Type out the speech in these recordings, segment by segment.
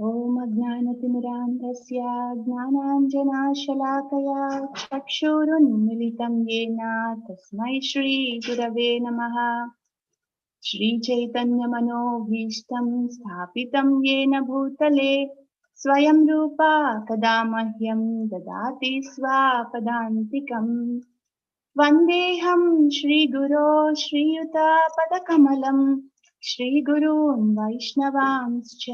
ॐ अज्ञानतिमिरान्धस्य ज्ञानाञ्जनाशलाकया चक्षुरुन्मिलितं येन तस्मै श्रीगुरवे नमः। श्रीचैतन्यमनोभीष्टं स्थापितं येन भूतले स्वयं रूपा कदा मह्यं ददाति स्वापदान्तिकम्। वन्देऽहं श्रीगुरो श्रीयुतापदकमलं श्रीगुरून् वैष्णवांश्च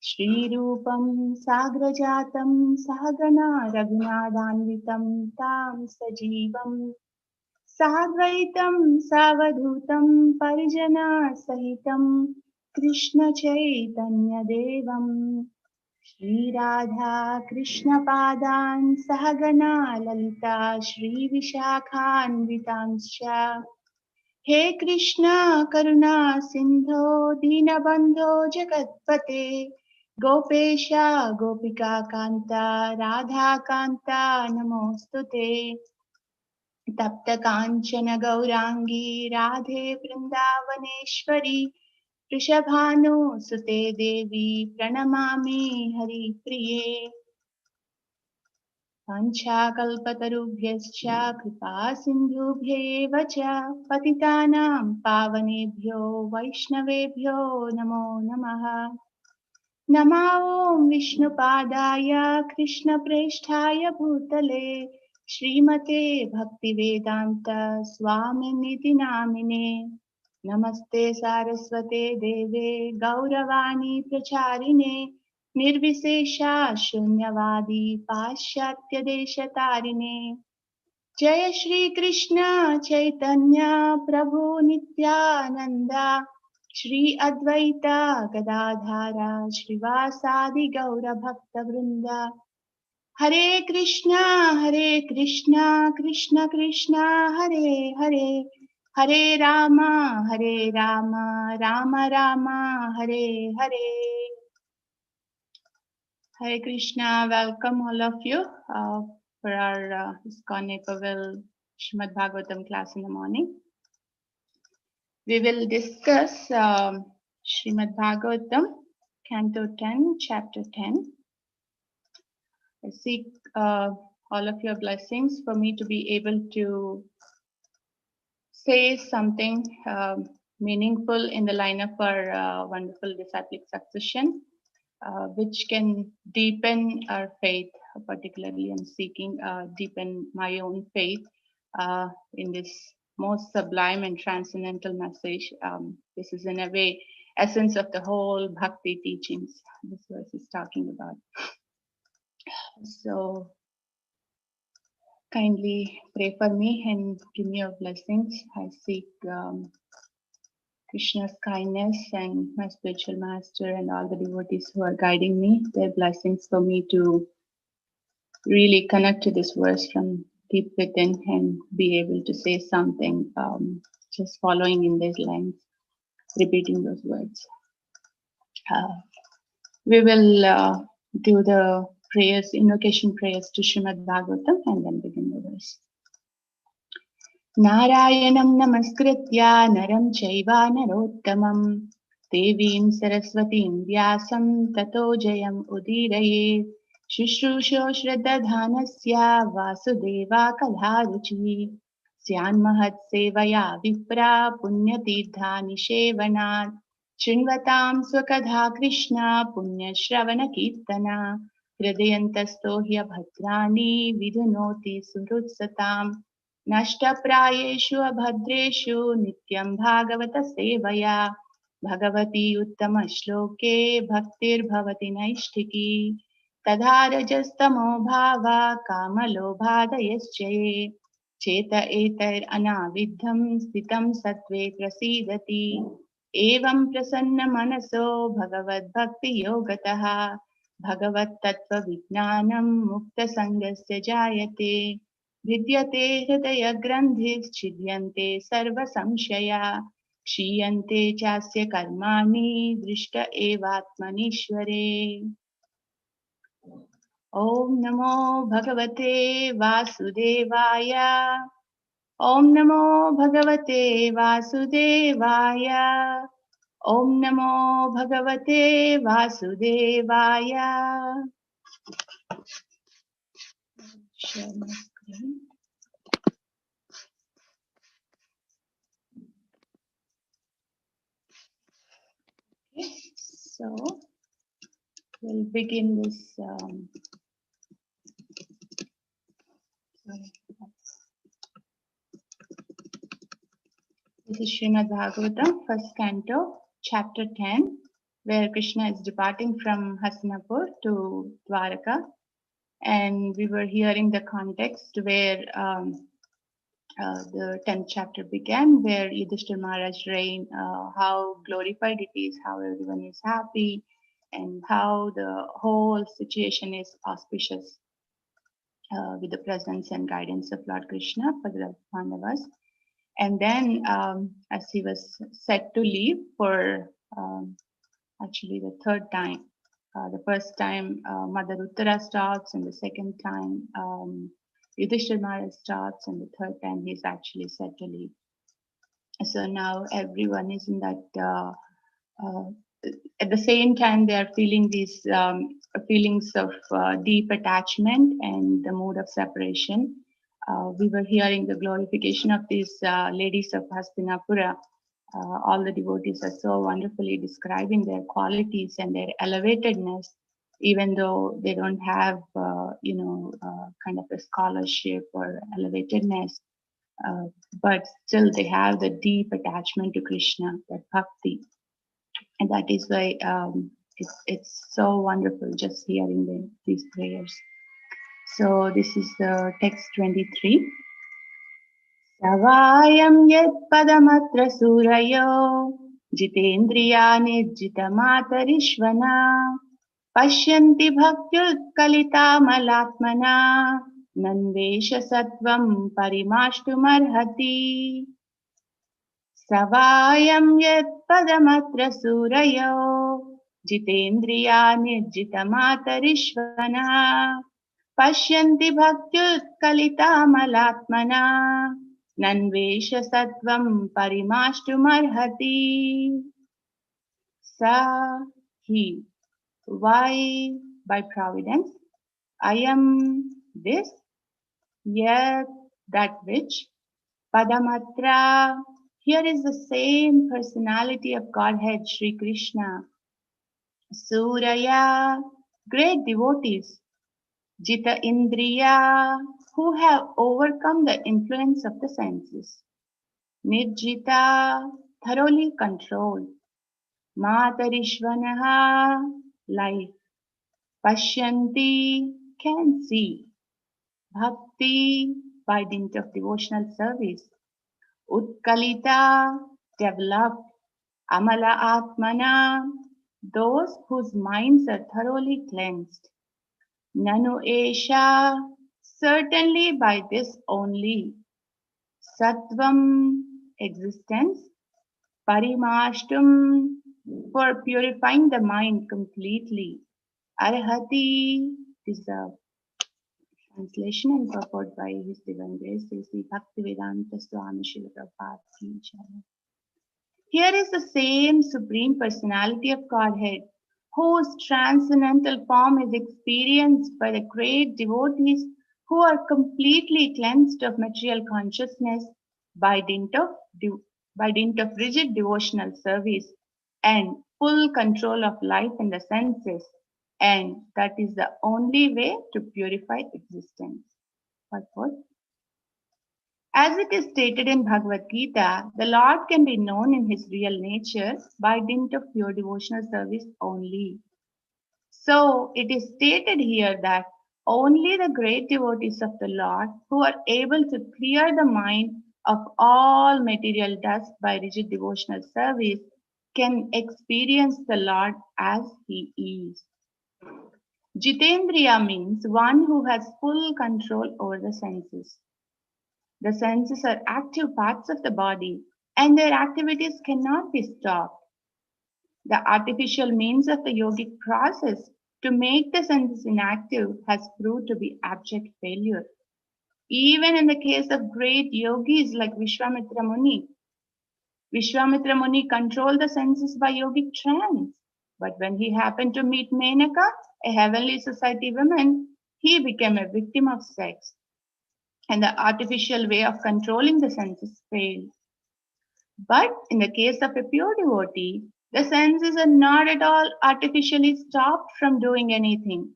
श्रीरूपं साग्रजातं सहगणा रघुनाथान्वितं तं सजीवं साद्वैतं सावधूतं परिजनसहितं कृष्णचैतन्यदेवं श्रीराधा कृष्णपादान् सहगणा ललिता श्रीविशाखान्वितांश्च हे कृष्ण करुणा सिन्धो दीनबन्धो जगत्पते गोपेश गोपिका कान्ता राधाकान्ता नमोऽस्तुते तप्त काञ्चन गौरांगी राधे वृन्दावनेश्वरी वृषभानुसुते देवी प्रणमामि हरिप्रिये वाञ्छाकल्पतरुभ्यश्च कृपा सिन्धुभ्येव च पतितानां पावनेभ्यो वैष्णवेभ्यो नमो नमः। नमो ॐ विष्णुपादाय कृष्णप्रेष्ठाय भूतले श्रीमते भक्तिवेदान्त स्वामिनिति नामिने नमस्ते सारस्वते देवे गौरवाणी प्रचारिणे निर्विशेषा शून्यवादी पाश्चात्यदेशतारिणे जय श्री कृष्ण चैतन्य प्रभु नित्यानंद श्री अद्वैता गदाधारा श्रीवासादि गौर भक्त वृंद हरे Krishna Krishna Krishna Hare Hare Hare Ram Ram Ram Hare Hare. Hare Krishna, welcome all of you for our ISKCON Ecoville Srimad Bhagavatam class in the morning. We will discuss Srimad Bhagavatam, Canto 10, Chapter 10. I seek all of your blessings for me to be able to say something meaningful in the line of our wonderful disciplic succession. Which can deepen our faith. Particularly, I'm seeking deepen my own faith in this most sublime and transcendental message. This is in a way essence of the whole Bhakti teachings. This verse is talking about. So kindly pray for me and give me your blessings. I seek Krishna's kindness and my spiritual master and all the devotees who are guiding me, their blessings for me to really connect to this verse from deep within and be able to say something, just following in these lines, repeating those words. We will do the prayers, invocation prayers to Srimad Bhagavatam and then begin the verse. Narayanam namaskritya naram chaiva narottamam devim saraswatim vyasam tato jayam udirayet शुश्रूषो श्रद्धानस्य Vasudeva कलारुचि स्यान्महत्सेवया विप्रा पुण्यतीर्थानि सेवनात् शृण्वतां स्वकथा कृष्णा पुण्यश्रवणकीर्तना हृदयन्तस्थो ह्यभद्राणि विधुनोति सुहृत्सताम् नष्टप्रायेषु अभद्रेषु नित्यं भागवत सेवया भगवती उत्तमश्लोके भक्तिर्भवति नैष्ठिकी तथा रजस्तमो भावा कामलोभादयश्च ये चेत एतैरनाविद्धं स्थितं सत्त्वे प्रसीदति एवं प्रसन्न मनसो भगवद्भक्तियोगतः भगवत्तत्त्वविज्ञानं मुक्तसङ्गस्य जायते विद्यते हृदयग्रन्थिश्छिद्यन्ते सर्वसंशया क्षीयन्ते चास्य कर्माणि दृष्ट एवात्मनीश्वरे. ॐ नमो भगवते वासुदेवाय. ॐ नमो भगवते वासुदेवाय. Om Namo Bhagavate Vasudevaya. Share my screen. Okay, so we'll begin this. This is Srimad Bhagavatam, first canto, chapter 10, where Krishna is departing from Hastinapur to Dwaraka. And we were hearing the context where the 10th chapter began, where Yudhishthira Maharaj reign, how glorified it is, how everyone is happy, and how the whole situation is auspicious with the presence and guidance of Lord Krishna for the Pandavas. And then, as he was set to leave for actually the third time, the first time Mother Uttara starts, and the second time Yudhishthira Maharaj starts, and the third time he's actually set to leave. So now everyone is in that. At the same time, they are feeling these feelings of deep attachment and the mood of separation. We were hearing the glorification of these ladies of Hastinapura. All the devotees are so wonderfully describing their qualities and their elevatedness, even though they don't have, kind of a scholarship or elevatedness. But still, they have the deep attachment to Krishna, that bhakti. And that is why it's so wonderful just hearing these prayers. So this is the text 23. Savayam yet padamatra surayo jitendriya nirjitamatarishvana pashyanti bhaktyutkalita malatmana nanvesha sattvam parimashtumarhati. Savayam yet padamatra surayo jitendriya nirjitamatarishvana pashyanti bhaktyutkalita malatmana nanvesha sattvam parimashtumarhati. Sa he, why, by providence, I am this, yet that which, padamatra, here is the same personality of Godhead, Sri Krishna. Suraya, great devotees. Jita Indriya, who have overcome the influence of the senses. Nirjita, thoroughly controlled. Matarishvanaha, life. Pashyanti, can see. Bhakti, by dint of devotional service. Utkalita, developed. Amala Atmana, those whose minds are thoroughly cleansed. Nanu Esha, certainly by this only. Sattvam, existence. Parimashtum, for purifying the mind completely. Arhati, deserve. Translation and purport by His Divine Grace, Sri Bhaktivedanta Swami Srila Prabhupada. Here is the same Supreme Personality of Godhead, whose transcendental form is experienced by the great devotees who are completely cleansed of material consciousness by dint of rigid devotional service and full control of life and the senses, and that is the only way to purify existence. Purport. As it is stated in Bhagavad Gita, the Lord can be known in His real nature by dint of pure devotional service only. So it is stated here that only the great devotees of the Lord who are able to clear the mind of all material dust by rigid devotional service can experience the Lord as He is. Jitendriya means one who has full control over the senses. The senses are active parts of the body and their activities cannot be stopped. The artificial means of the yogic process to make the senses inactive has proved to be abject failure. Even in the case of great yogis like Vishwamitra Muni, Vishwamitra Muni controlled the senses by yogic trance. But when he happened to meet Menaka, a heavenly society woman, he became a victim of sex, and the artificial way of controlling the senses failed. But in the case of a pure devotee, the senses are not at all artificially stopped from doing anything,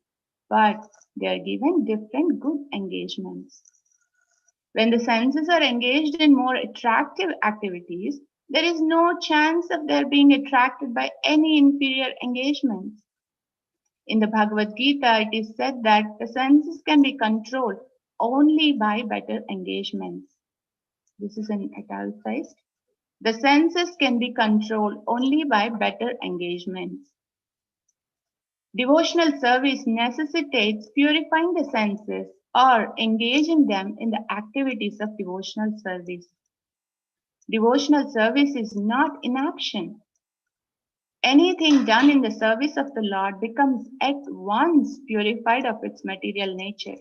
but they are given different good engagements. When the senses are engaged in more attractive activities, there is no chance of their being attracted by any inferior engagements. In the Bhagavad Gita, it is said that the senses can be controlled only by better engagements. This is in italicized. The senses can be controlled only by better engagements. Devotional service necessitates purifying the senses or engaging them in the activities of devotional service. Devotional service is not inaction. Anything done in the service of the Lord becomes at once purified of its material nature.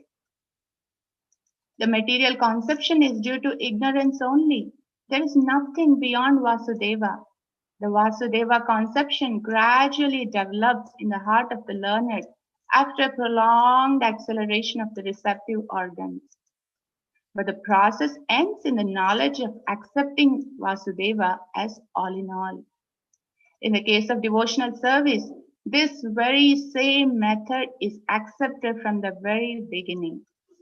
The material conception is due to ignorance only. There is nothing beyond Vasudeva. The Vasudeva conception gradually develops in the heart of the learned after a prolonged acceleration of the receptive organs. But the process ends in the knowledge of accepting Vasudeva as all in all. In the case of devotional service, this very same method is accepted from the very beginning.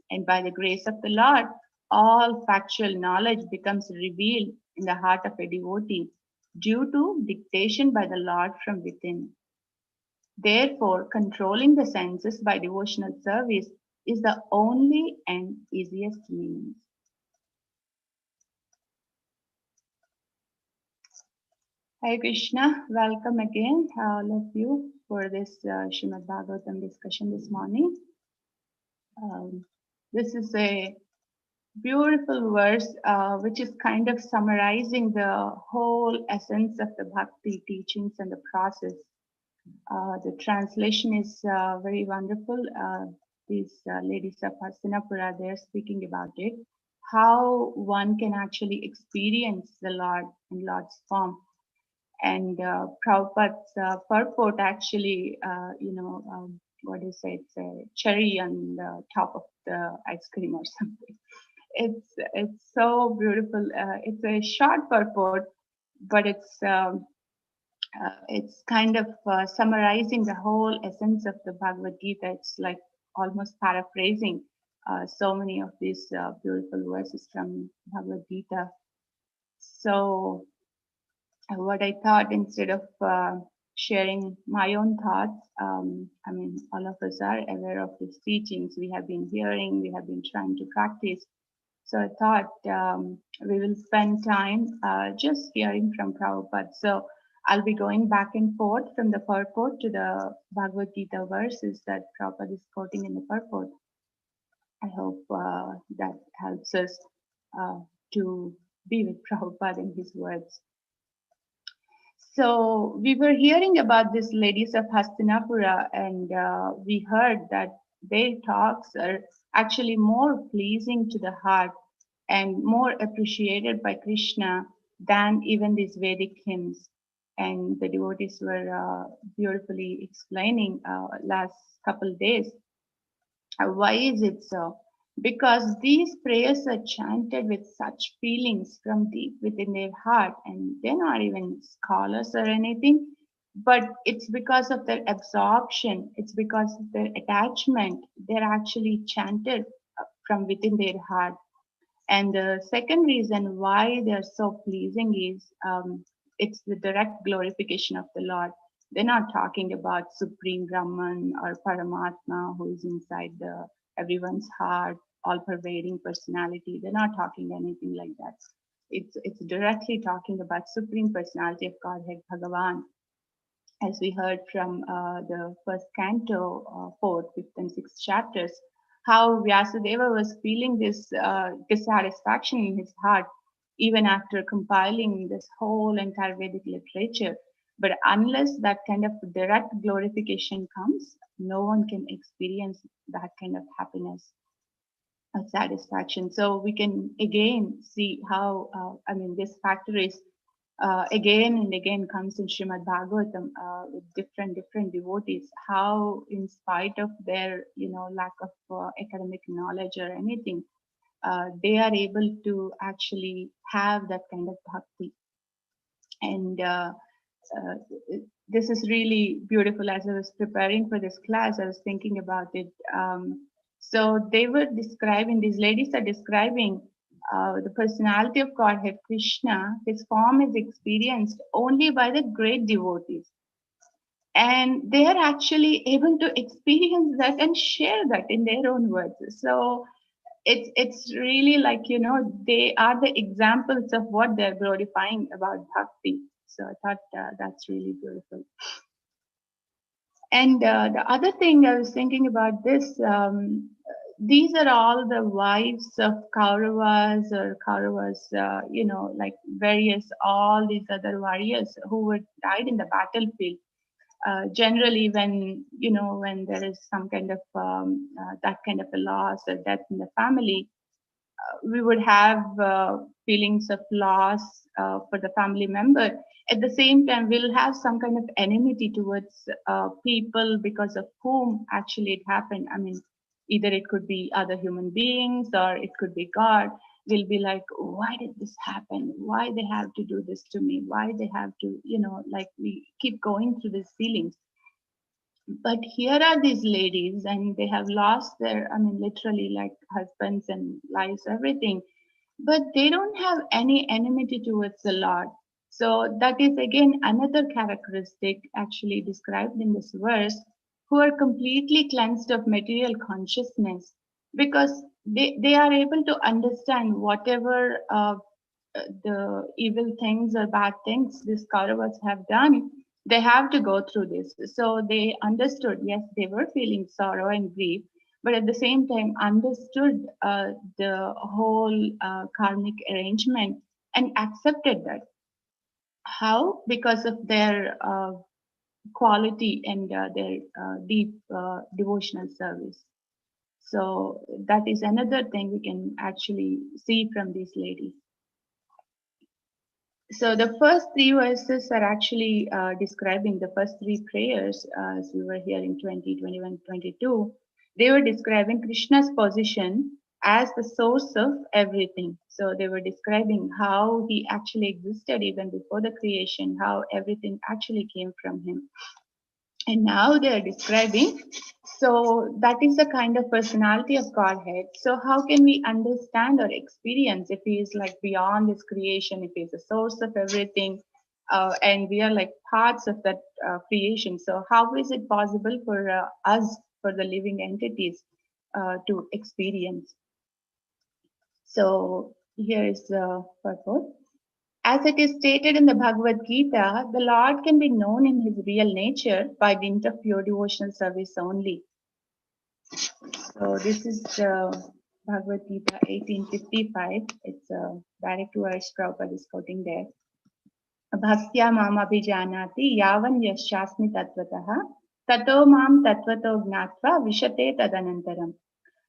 And by the grace of the Lord, all factual knowledge becomes revealed in the heart of a devotee due to dictation by the Lord from within. Therefore, controlling the senses by devotional service is the only and easiest means. Hare Krishna, welcome again, all of you, for this Srimad Bhagavatam discussion this morning. This is a beautiful verse which is kind of summarizing the whole essence of the Bhakti teachings and the process. The translation is very wonderful. These ladies of Hastinapura, they're speaking about it, how one can actually experience the Lord in Lord's form. And Prabhupada's purport actually, what do you say? It's a cherry on the top of the ice cream or something. It's so beautiful. It's a short purport, but it's kind of summarizing the whole essence of the Bhagavad Gita. It's like almost paraphrasing so many of these beautiful verses from Bhagavad Gita. So what I thought, instead of sharing my own thoughts, all of us are aware of these teachings. We have been hearing, we have been trying to practice. So I thought we will spend time just hearing from Prabhupada. So I'll be going back and forth from the purport to the Bhagavad Gita verses that Prabhupada is quoting in the purport. I hope that helps us to be with Prabhupada in his words. So we were hearing about these ladies of Hastinapura, and we heard that their talks are actually more pleasing to the heart and more appreciated by Krishna than even these Vedic hymns. And the devotees were beautifully explaining last couple days. Why is it so? Because these prayers are chanted with such feelings from deep within their heart, and they're not even scholars or anything, but it's because of their absorption, it's because of their attachment. They're actually chanted from within their heart. And the second reason why they're so pleasing is it's the direct glorification of the Lord. They're not talking about Supreme Brahman or Paramatma who is inside everyone's heart, all-pervading personality. They're not talking anything like that. It's directly talking about Supreme Personality of Godhead, Bhagavan. As we heard from the first canto, fourth, fifth, and sixth chapters, how Vyasadeva was feeling this dissatisfaction in his heart even after compiling this whole entire Vedic literature. But unless that kind of direct glorification comes, no one can experience that kind of happiness or satisfaction. So we can again see how, this factor is again and again comes in Srimad Bhagavatam with different devotees, how in spite of their lack of academic knowledge or anything, they are able to actually have that kind of bhakti. And this is really beautiful. As I was preparing for this class, I was thinking about it. So they were describing, these ladies are describing the personality of Godhead Krishna. His form is experienced only by the great devotees. And they are actually able to experience that and share that in their own words. So it's really like, they are the examples of what they're glorifying about bhakti. So I thought that's really beautiful. And the other thing I was thinking about this, these are all the wives of Kauravas or Kauravas, like various, all these other warriors who were died in the battlefield. Generally, when there is some kind of that kind of a loss or death in the family, we would have feelings of loss for the family member. At the same time, we'll have some kind of enmity towards people because of whom actually it happened. I mean, either it could be other human beings or it could be God. We'll be like, why did this happen? Why they have to do this to me? Why they have to, like we keep going through these feelings. But here are these ladies and they have lost their, I mean, literally like husbands and lives, everything, but they don't have any enmity towards the Lord. So that is again another characteristic actually described in this verse, who are completely cleansed of material consciousness, because they are able to understand whatever the evil things or bad things these Kauravas have done, they have to go through this. So they understood, yes, they were feeling sorrow and grief, but at the same time understood the whole karmic arrangement and accepted that. How? Because of their quality and their deep devotional service. So that is another thing we can actually see from these ladies. So the first three verses are actually describing the first three prayers, as we were here in 20, 21, 22. They were describing Krishna's position as the source of everything. So they were describing how he actually existed even before the creation, how everything actually came from him. And now they are describing, so that is the kind of personality of Godhead. So how can we understand or experience if he is like beyond this creation, if he is the source of everything, and we are like parts of that creation? So how is it possible for us, for the living entities, to experience? So here is the purport. As it is stated in the Bhagavad Gita, the Lord can be known in his real nature by dint of pure devotional service only. So this is Bhagavad Gita 1855. It's a direct verse Prabhupada is quoting there. Bhaktya mam abhijanati yavan yasyasmi tattvataha tato mam tattvato gnatva vishate tadanantaram.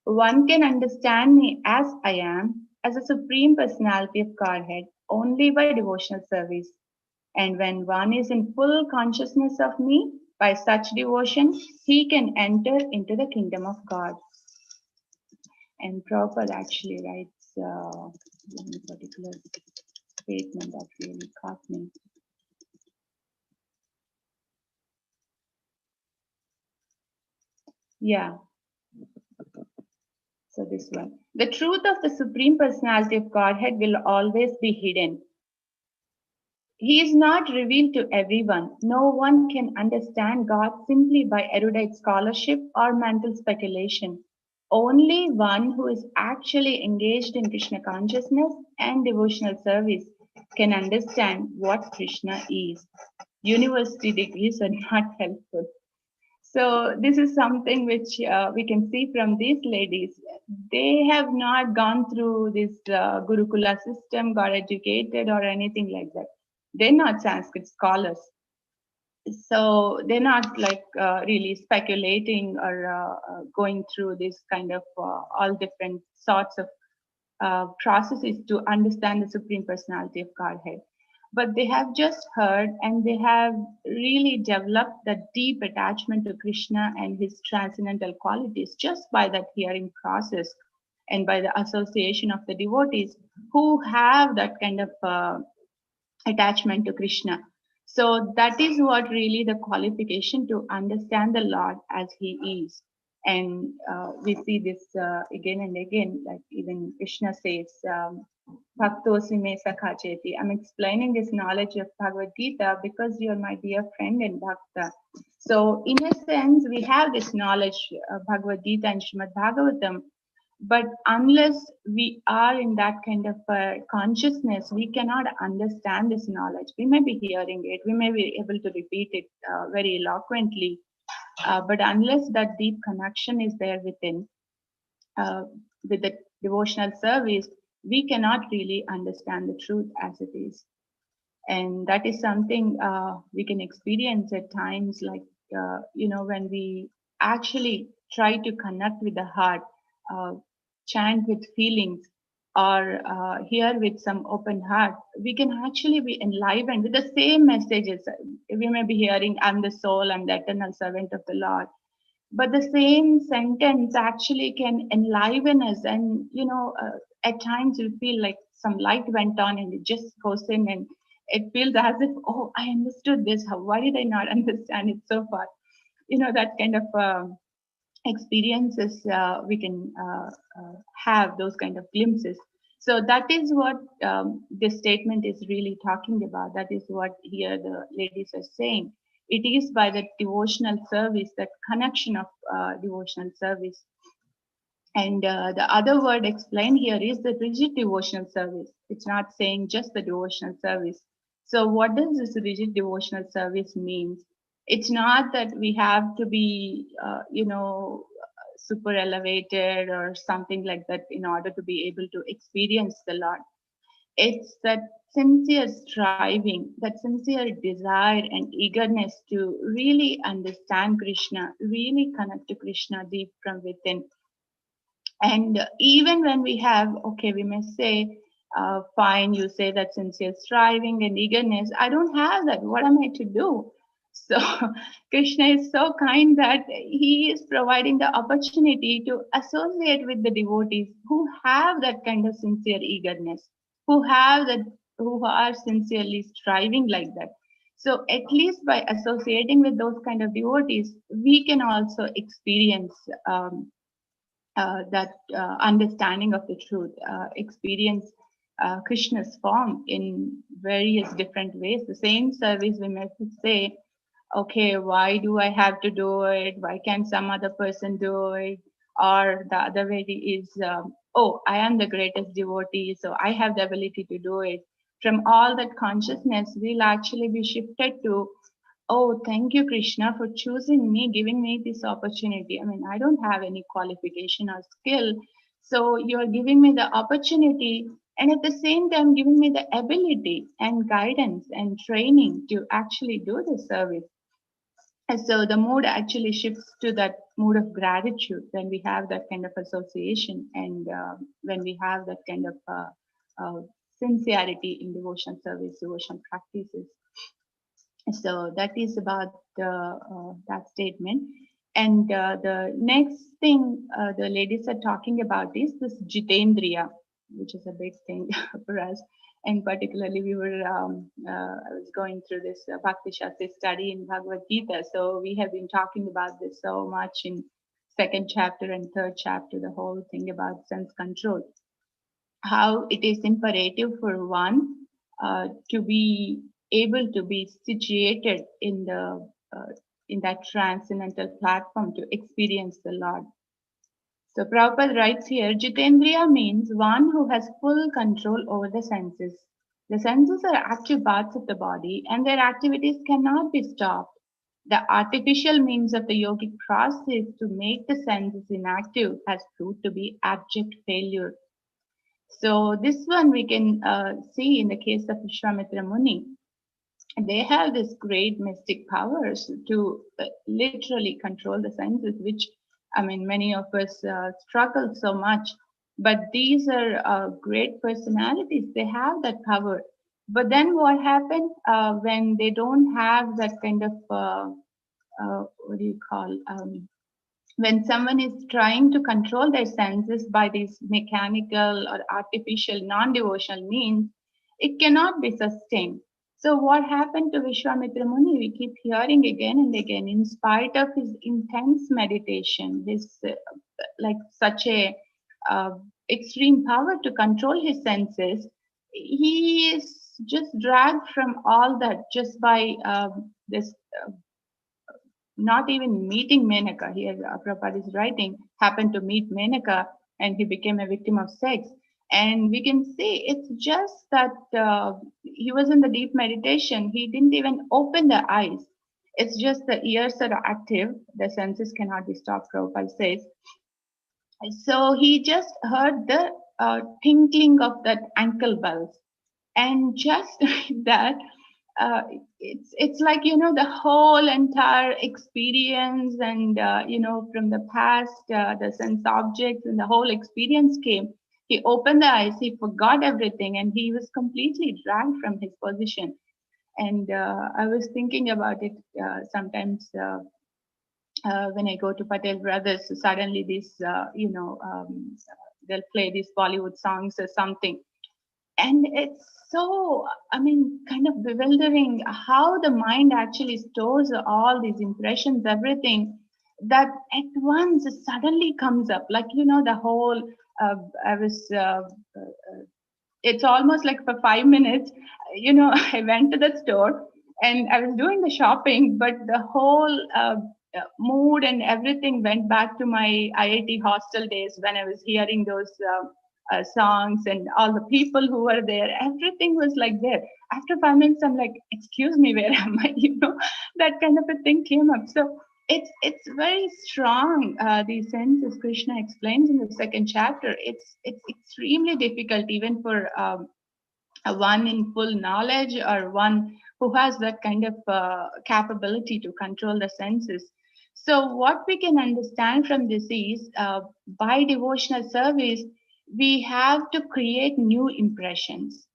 One can understand me as I am, as a supreme personality of Godhead, only by devotional service. And when one is in full consciousness of me, by such devotion, he can enter into the kingdom of God. And Prabhupada actually writes one particular statement that really caught me. Yeah. So this one. The truth of the Supreme Personality of Godhead will always be hidden. He is not revealed to everyone. No one can understand God simply by erudite scholarship or mental speculation. Only one who is actually engaged in Krishna consciousness and devotional service can understand what Krishna is. University degrees are not helpful. So this is something which we can see from these ladies. They have not gone through this Gurukula system, got educated or anything like that. They're not Sanskrit scholars. So they're not like really speculating or going through this kind of all different sorts of processes to understand the Supreme Personality of Godhead. but they have just heard and they have really developed that deep attachment to Krishna and his transcendental qualities just by that hearing process and by the association of the devotees who have that kind of attachment to Krishna. So that is what really the qualification to understand the Lord as He is. And we see this again and again, like even Krishna says, Bhaktosi me sakha cheti. I'm explaining this knowledge of Bhagavad Gita because you're my dear friend and Bhakta. So in a sense, we have this knowledge of Bhagavad Gita and Srimad Bhagavatam, but unless we are in that kind of consciousness, we cannot understand this knowledge. We may be hearing it, we may be able to repeat it very eloquently, but unless that deep connection is there within, with the devotional service, we cannot really understand the truth as it is. And that is something we can experience at times, like, when we actually try to connect with the heart, uh, chant with feelings, or hear with some open heart, we can actually be enlivened with the same messages. We may be hearing, I'm the soul, I'm the eternal servant of the Lord, but the same sentence actually can enliven us. And at times you feel like some light went on and it just goes in, and it feels as if, oh, I understood this, why did I not understand it so far? That kind of experiences, we can have those kind of glimpses. So that is what this statement is really talking about. That is what here the ladies are saying. It is by the devotional service, that connection of devotional service. And the other word explained here is the rigid devotional service. It's not saying just the devotional service. So what does this rigid devotional service mean? It's not that we have to be, super elevated or something like that in order to be able to experience the Lord. It's that sincere striving, that sincere desire and eagerness to really understand Krishna, really connect to Krishna deep from within. And even when we have, okay, we may say, fine, you say that sincere striving and eagerness, I don't have that. What am I to do? So Krishna is so kind that he is providing the opportunity to associate with the devotees who have that kind of sincere eagerness, who have that, who are sincerely striving like that. So at least by associating with those kind of devotees, we can also experience that understanding of the truth, experience Krishna's form in various different ways. The same service we may say, okay, why do I have to do it? Why can't some other person do it? Or the other way is, oh, I am the greatest devotee, so I have the ability to do it. From all that consciousness, we'll actually be shifted to, oh, thank you, Krishna, for choosing me, giving me this opportunity. I mean, I don't have any qualification or skill. So you're giving me the opportunity, and at the same time, giving me the ability and guidance and training to actually do the service. And so the mood actually shifts to that mood of gratitude when we have that kind of association, and when we have that kind of sincerity in devotion service, devotion practices. So that is about that statement. And the next thing the ladies are talking about is this Jitendriya, which is a big thing for us. And particularly, I was going through this Bhakti Shastri study in Bhagavad Gita. So we have been talking about this so much in second chapter and third chapter, the whole thing about sense control. How it is imperative for one to be able to be situated in that transcendental platform to experience the Lord. So Prabhupada writes here, Jitendriya means one who has full control over the senses. The senses are active parts of the body and their activities cannot be stopped. The artificial means of the yogic process to make the senses inactive has proved to be abject failure. So this one we can see in the case of Vishwamitra Muni. They have this great mystic powers to literally control the senses, which, I mean, many of us struggle so much. But these are great personalities. They have that power. But then what happened when they don't have that kind of, what do you call, when someone is trying to control their senses by these mechanical or artificial non-devotional means, it cannot be sustained. So what happened to Vishwamitra Muni? We keep hearing again and again, in spite of his intense meditation, his like such a uh, extreme power to control his senses, he is just dragged from all that just by this not even meeting Menaka. Here, Prabhupada is writing, happened to meet Menaka and he became a victim of sex. And we can see it's just that he was in the deep meditation. He didn't even open the eyes. It's just the ears are active. The senses cannot be stopped, Prabhupada says. So he just heard the tinkling of that ankle bells. And just like that, uh, it's like, you know, the whole entire experience and, you know, from the past, the sense objects and the whole experience came. He opened the eyes, he forgot everything, and he was completely dragged from his position. And I was thinking about it sometimes when I go to Patel Brothers, suddenly these, they'll play these Bollywood songs or something. And it's so, I mean, kind of bewildering how the mind actually stores all these impressions, everything that at once suddenly comes up. Like, you know, the whole, I was, it's almost like for 5 minutes, you know, I went to the store and I was doing the shopping, but the whole mood and everything went back to my IIT hostel days when I was hearing those songs and all the people who were there. Everything was like there. After 5 minutes, I'm like, excuse me, where am I? You know, that kind of a thing came up. So it's very strong. The sense, as Krishna explains in the second chapter, it's extremely difficult even for one in full knowledge or one who has that kind of capability to control the senses. So what we can understand from this is by devotional service, we have to create new impressions.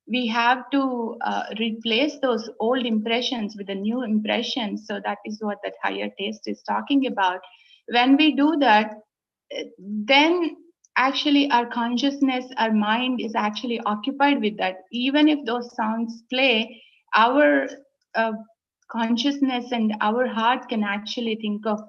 We have to replace those old impressions with the new impressions. So that is what that higher taste is talking about. When we do that, then actually our consciousness, our mind is actually occupied with that. Even if those songs play, our uh, consciousness and our heart can actually think of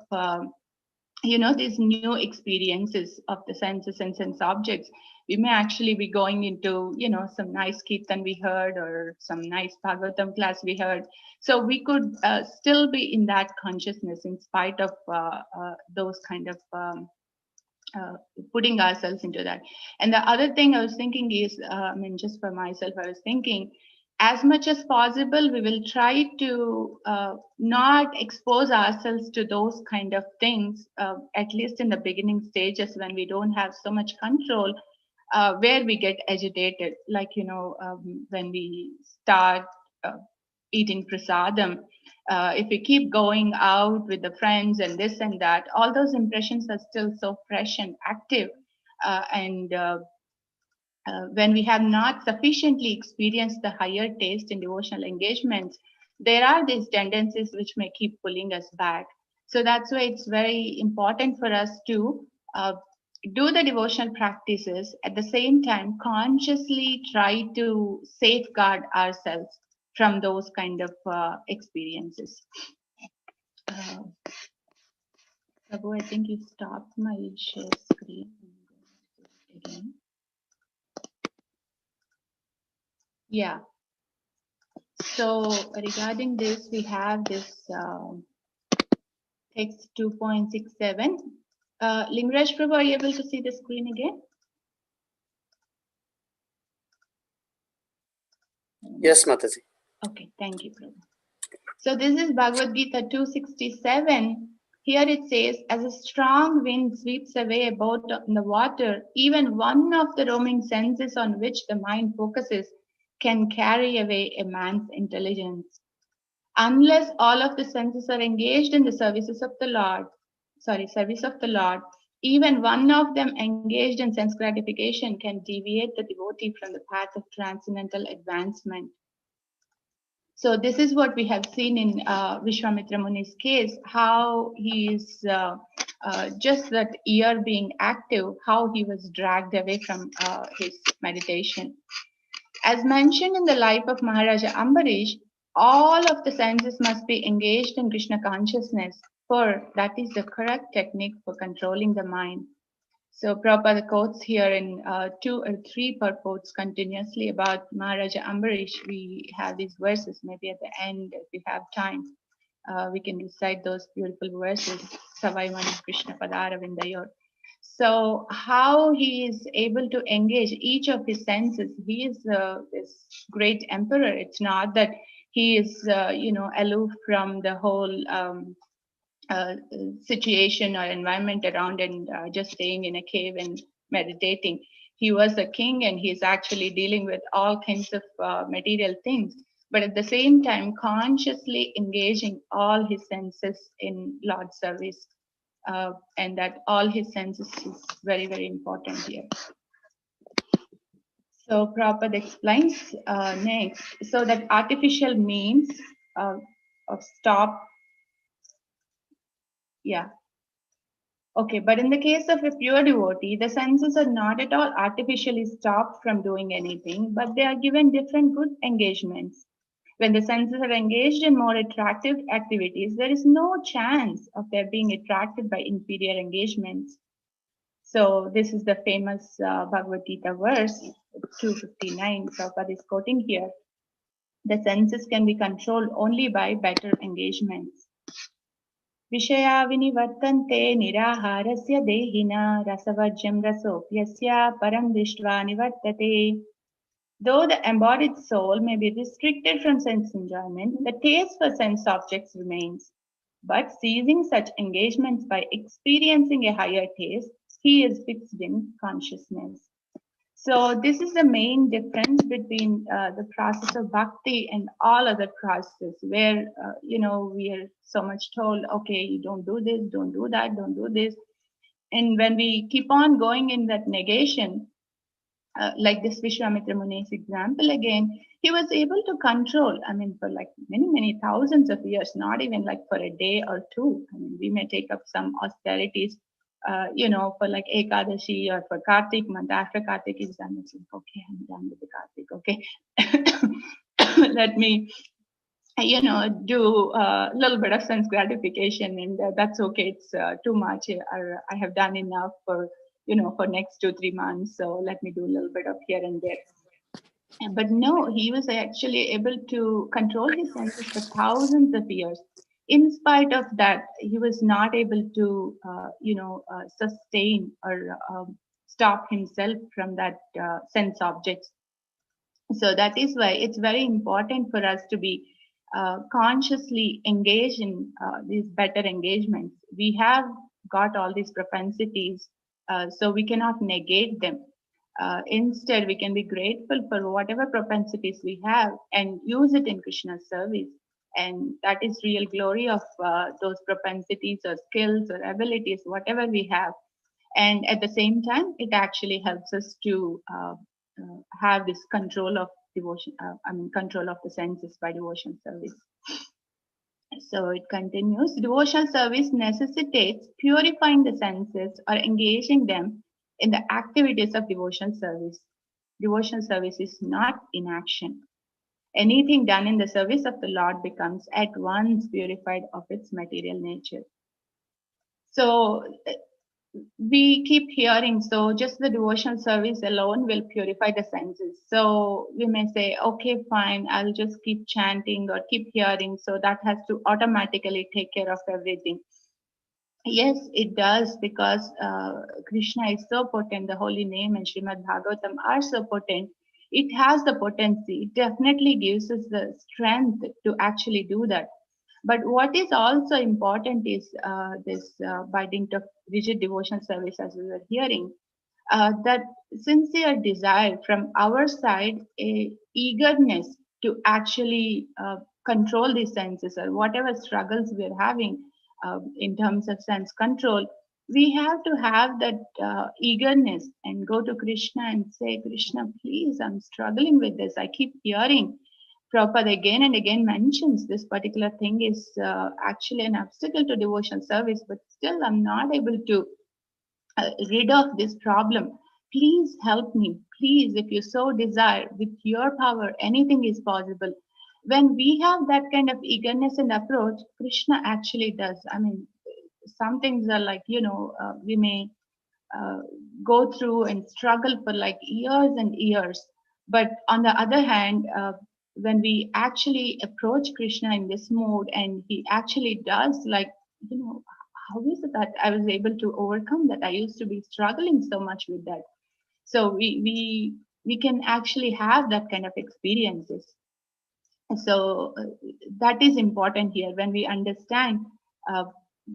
you know, these new experiences of the senses and sense objects. We may actually be going into, you know, some nice kirtan we heard or some nice Bhagavatam class we heard. So we could still be in that consciousness in spite of those kind of uh, putting ourselves into that. And the other thing I was thinking is, I mean, just for myself, I was thinking, as much as possible, we will try to not expose ourselves to those kind of things, at least in the beginning stages when we don't have so much control, where we get agitated. Like, you know, when we start eating prasadam, if we keep going out with the friends and this and that, all those impressions are still so fresh and active. And when we have not sufficiently experienced the higher taste in devotional engagements, there are these tendencies which may keep pulling us back. So that's why it's very important for us to do the devotional practices, at the same time consciously try to safeguard ourselves from those kind of experiences. Uh, Prabhu, I think you stopped my share screen. Again. Yeah. So regarding this, we have this text 2.67. Lingraj Prabhu, are you able to see the screen again? Yes, Mataji. Okay, thank you, Prabhu. So this is Bhagavad Gita 267. Here it says, as a strong wind sweeps away about the water, even one of the roaming senses on which the mind focuses can carry away a man's intelligence. Unless all of the senses are engaged in the services of the Lord, service of the Lord, even one of them engaged in sense gratification can deviate the devotee from the path of transcendental advancement. So this is what we have seen in Vishwamitra Muni's case, how he is just that ear being active, how he was dragged away from his meditation. As mentioned in the life of Maharaja Ambarish, all of the senses must be engaged in Krishna consciousness, for that is the correct technique for controlling the mind. So Prabhupada quotes here in 2 or 3 purports continuously about Maharaja Ambarish. We have these verses, maybe at the end, if we have time, we can recite those beautiful verses, Savaiman Krishna Padaravindayor. So how he is able to engage each of his senses, he is this great emperor. It's not that he is, aloof from the whole situation or environment around and just staying in a cave and meditating. He was a king and he's actually dealing with all kinds of material things, but at the same time consciously engaging all his senses in Lord's service. And that all his senses is very, very important here. So Prabhupada explains next, so that artificial means of stop, yeah. Okay, but in the case of a pure devotee, the senses are not at all artificially stopped from doing anything, but they are given different good engagements. When the senses are engaged in more attractive activities, there is no chance of their being attracted by inferior engagements. So this is the famous Bhagavad Gita verse 259. Prabhupada is quoting here. The senses can be controlled only by better engagements. Vishaya vinivartante niraharasya dehina rasavajyam rasopyasya param drishtva nivartate. Though the embodied soul may be restricted from sense enjoyment, the taste for sense objects remains. But ceasing such engagements by experiencing a higher taste, he is fixed in consciousness. So this is the main difference between the process of bhakti and all other processes where, we are so much told, okay, you don't do this, don't do that, don't do this. And when we keep on going in that negation, like this Vishwamitra Muni's example again, he was able to control, for like many, many thousands of years, not even like for a day or two. We may take up some austerities, for like Ekadashi or for Kartik month. After Kartik is done, it's like, okay, I'm done with the Kartik, okay. Let me, do a little bit of sense gratification, and that's okay. It's too much. I have done enough for next 2-3 months. So let me do a little bit of here and there. But no, he was actually able to control his senses for thousands of years. In spite of that, he was not able to, sustain or stop himself from that sense objects. So that is why it's very important for us to be consciously engaged in these better engagements. We have got all these propensities, so we cannot negate them. Instead, we can be grateful for whatever propensities we have and use it in Krishna's service. And that is real glory of those propensities or skills or abilities, whatever we have. And at the same time, it actually helps us to have this control of devotion, control of the senses by devotion service. So it continues, devotional service necessitates purifying the senses or engaging them in the activities of devotional service. Devotional service is not inaction. Anything done in the service of the Lord becomes at once purified of its material nature. So we keep hearing, so just the devotional service alone will purify the senses. So we may say, okay, fine, I'll just keep chanting or keep hearing. So that has to automatically take care of everything. Yes, it does, because Krishna is so potent, the holy name and Srimad Bhagavatam are so potent. It has the potency. It definitely gives us the strength to actually do that. But what is also important is this by dint of rigid devotional service, as we were hearing, that sincere desire from our side, a eagerness to actually control these senses or whatever struggles we're having in terms of sense control, we have to have that eagerness and go to Krishna and say, Krishna, please, I'm struggling with this. I keep hearing, Prabhupada again and again mentions this particular thing is actually an obstacle to devotional service, but still I'm not able to rid of this problem. Please help me. Please, if you so desire, with your power, anything is possible. When we have that kind of eagerness and approach, Krishna actually does. I mean, some things are like, we may uh, go through and struggle for like years and years. But on the other hand, when we actually approach Krishna in this mode and he actually does, like, how is it that I was able to overcome that? I used to be struggling so much with that. So we can actually have that kind of experiences. So that is important here when we understand uh,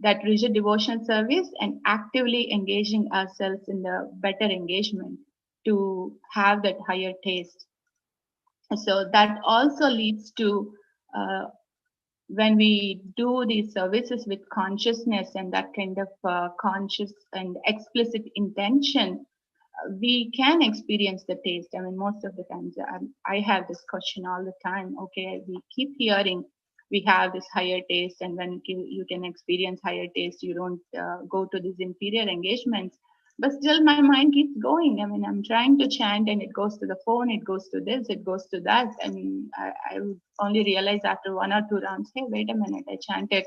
that rigid devotional service and actively engaging ourselves in the better engagement to have that higher taste. So that also leads to when we do these services with consciousness and that kind of conscious and explicit intention, we can experience the taste. I mean, most of the times I have this question all the time. Okay, we keep hearing we have this higher taste, and when you can experience higher taste, you don't go to these inferior engagements. But still, my mind keeps going. I mean, I'm trying to chant, and it goes to the phone, it goes to this, it goes to that. I mean, I would only realize after one or two rounds, hey, wait a minute, I chanted.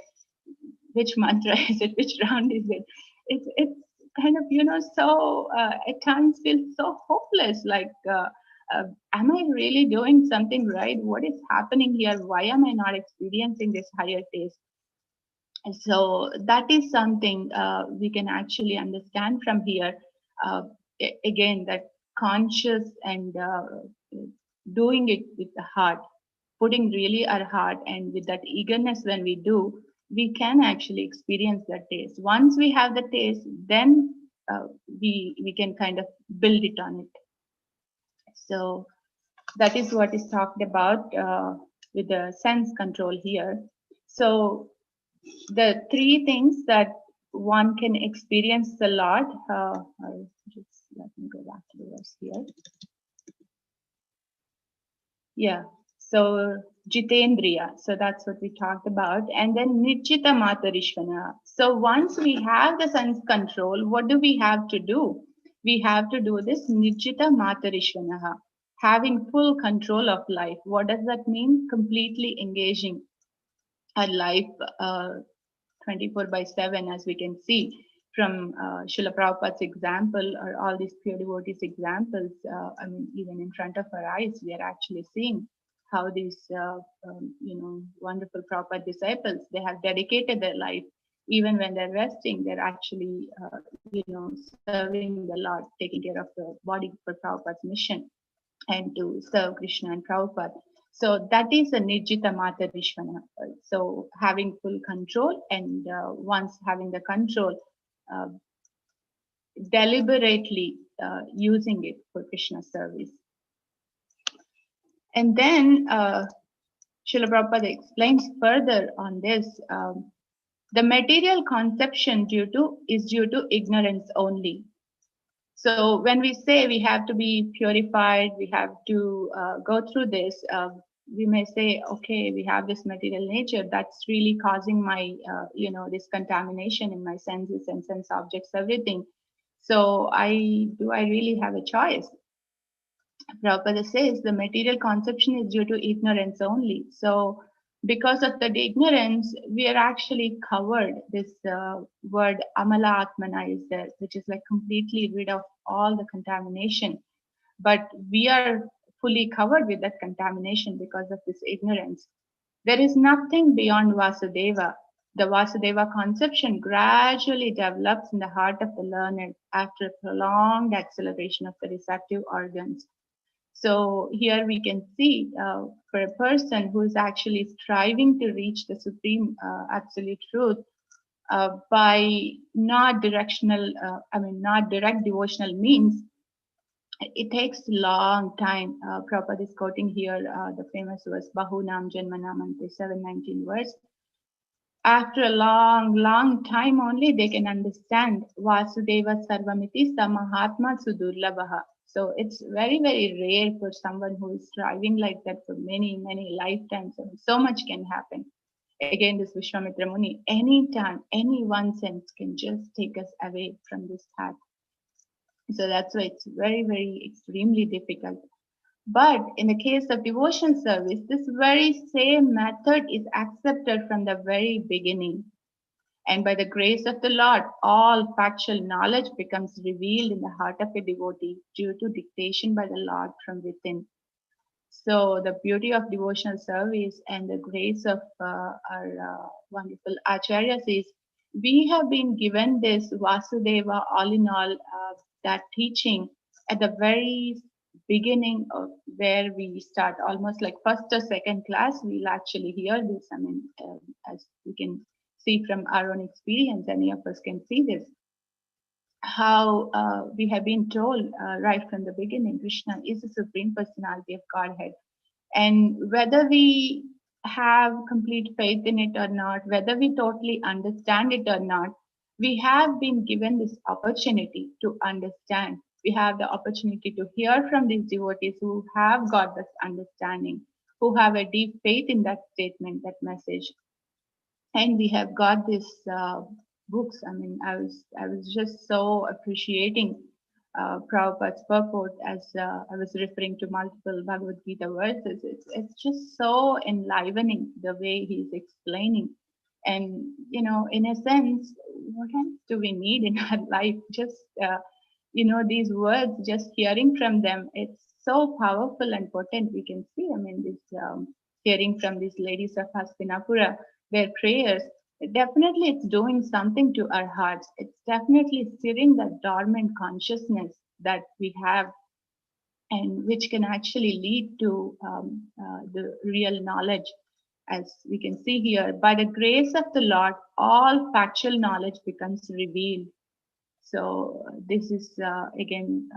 Which mantra is it? Which round is it? It's kind of so at times feels so hopeless, like am I really doing something right? What is happening here? Why am I not experiencing this higher taste? And so that is something we can actually understand from here. uh, Again, that conscious and doing it with the heart, putting really our heart and with that eagerness, when we do, we can actually experience that taste. Once we have the taste, then we can kind of build it on it. So that is what is talked about with the sense control here. So the three things that one can experience a lot. Just let me go back to the verse here. Yeah. So Jitendriya. So that's what we talked about. And then Nijjita Matarishvana. So once we have the sense control, what do we have to do? We have to do this Nijjita Matarishvana, having full control of life. What does that mean? Completely engaging our life 24/7, as we can see from Srila Prabhupada's example, or all these pure devotees' examples. I mean, even in front of our eyes, we are actually seeing how these, wonderful Prabhupada disciples, they have dedicated their life. Even when they're resting, they're actually, serving the Lord, taking care of the body for Prabhupada's mission and to serve Krishna and Prabhupada. So that is a Nijjita Mata Vishwana. So having full control, and once having the control, uh, deliberately using it for Krishna service. And then Srila Prabhupada explains further on this. The material conception is due to ignorance only. So when we say we have to be purified, we have to go through this, we may say, okay, we have this material nature that's really causing my, this contamination in my senses and sense objects, everything. So do I really have a choice? Prabhupada says the material conception is due to ignorance only. So because of that ignorance, we are actually covered. This word amala atmana is there, which is like completely rid of all the contamination. But we are fully covered with that contamination because of this ignorance. There is nothing beyond Vasudeva. The Vasudeva conception gradually develops in the heart of the learned after a prolonged acceleration of the receptive organs. So here we can see for a person who is actually striving to reach the supreme absolute truth by not not direct devotional means, it takes a long time. Prabhupada is quoting here the famous verse, Bahunam Janmanamante 719 verse. After a long, long time only, they can understand Vasudeva Sarvamiti Samahatma Sudurlabhaha. So it's very, very rare for someone who is striving like that for many, many lifetimes. And so much can happen. Again, this Vishwamitra Muni, any time, any one sense can just take us away from this path. So that's why it's very, very extremely difficult. But in the case of devotion service, this very same method is accepted from the very beginning. And by the grace of the Lord, all factual knowledge becomes revealed in the heart of a devotee due to dictation by the Lord from within. So the beauty of devotional service and the grace of our wonderful acharyas is we have been given this Vasudeva, all in all, that teaching at the very beginning of where we start, almost like first or second class, we'll actually hear this. I mean, as we can see from our own experience, any of us can see this how we have been told right from the beginning, Krishna is the Supreme Personality of Godhead. And whether we have complete faith in it or not, whether we totally understand it or not, we have been given this opportunity to understand. We have the opportunity to hear from these devotees who have got this understanding, who have a deep faith in that statement, that message. And we have got this books. I mean, I was just so appreciating Prabhupada's purport as I was referring to multiple Bhagavad Gita verses. It's just so enlivening the way he's explaining. And, you know, in a sense, what else do we need in our life? Just, you know, these words, just hearing from them, it's so powerful and potent. We can see, I mean, this hearing from these ladies of Hastinapura, their prayers, definitely it's doing something to our hearts. It's definitely stirring that dormant consciousness that we have, and which can actually lead to the real knowledge. As we can see here, by the grace of the Lord, all factual knowledge becomes revealed. So this is again,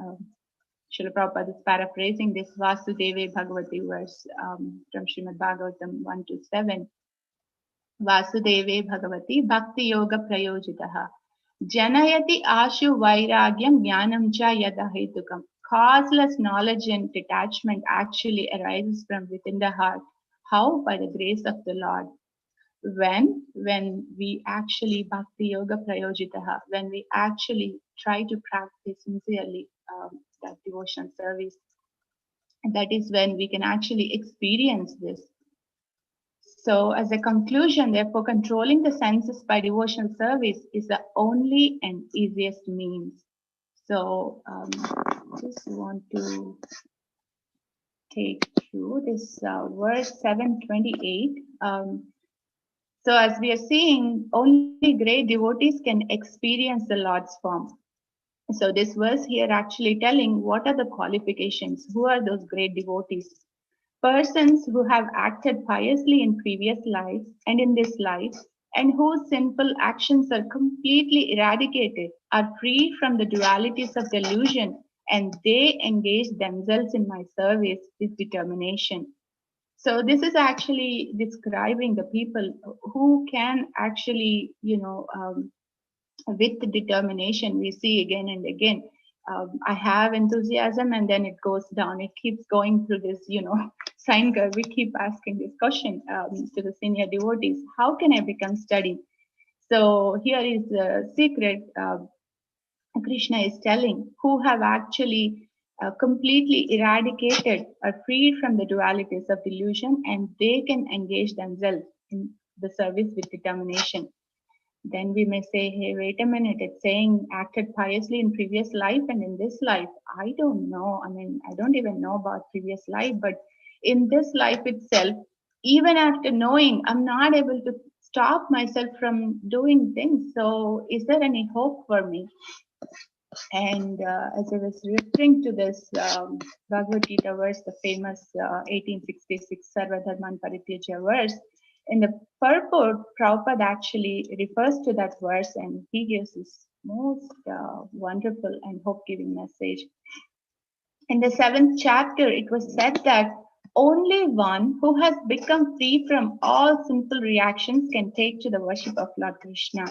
Srila Prabhupada is paraphrasing this Vasudeva Bhagavati verse from Srimad Bhagavatam 1 to 7. Vasudeve Bhagavati Bhakti Yoga Prayojitaha Janayati Ashu Vairagyam Jnanam Cha Yadahetukam. Causeless knowledge and detachment actually arises from within the heart. How? By the grace of the Lord. When we actually Bhakti Yoga Prayojitaha, when we actually try to practice sincerely that devotional service, that is when we can actually experience this. So as a conclusion, therefore, controlling the senses by devotional service is the only and easiest means. So just want to take through this verse 728. So as we are seeing, only great devotees can experience the Lord's form. So this verse here actually telling what are the qualifications, who are those great devotees. Persons who have acted piously in previous lives and in this life, and whose sinful actions are completely eradicated, are free from the dualities of delusion, and they engage themselves in my service with determination. So this is actually describing the people who can actually, you know, with determination, we see again and again, I have enthusiasm, and then it goes down. It keeps going through this, you know, sine curve. We keep asking this question to the senior devotees: how can I become steady? So here is the secret. Krishna is telling, who have actually completely eradicated or freed from the dualities of delusion, and they can engage themselves in the service with determination. Then we may say, hey, wait a minute, it's saying acted piously in previous life and in this life. I don't know. I mean, I don't even know about previous life, but in this life itself, even after knowing, I'm not able to stop myself from doing things. So is there any hope for me? And as I was referring to this Bhagavad Gita verse, the famous 1866 Sarvadharman Parityaja verse, in the purport, Prabhupada actually refers to that verse, and he gives this most wonderful and hope-giving message. In the 7th chapter, it was said that only one who has become free from all sinful reactions can take to the worship of Lord Krishna.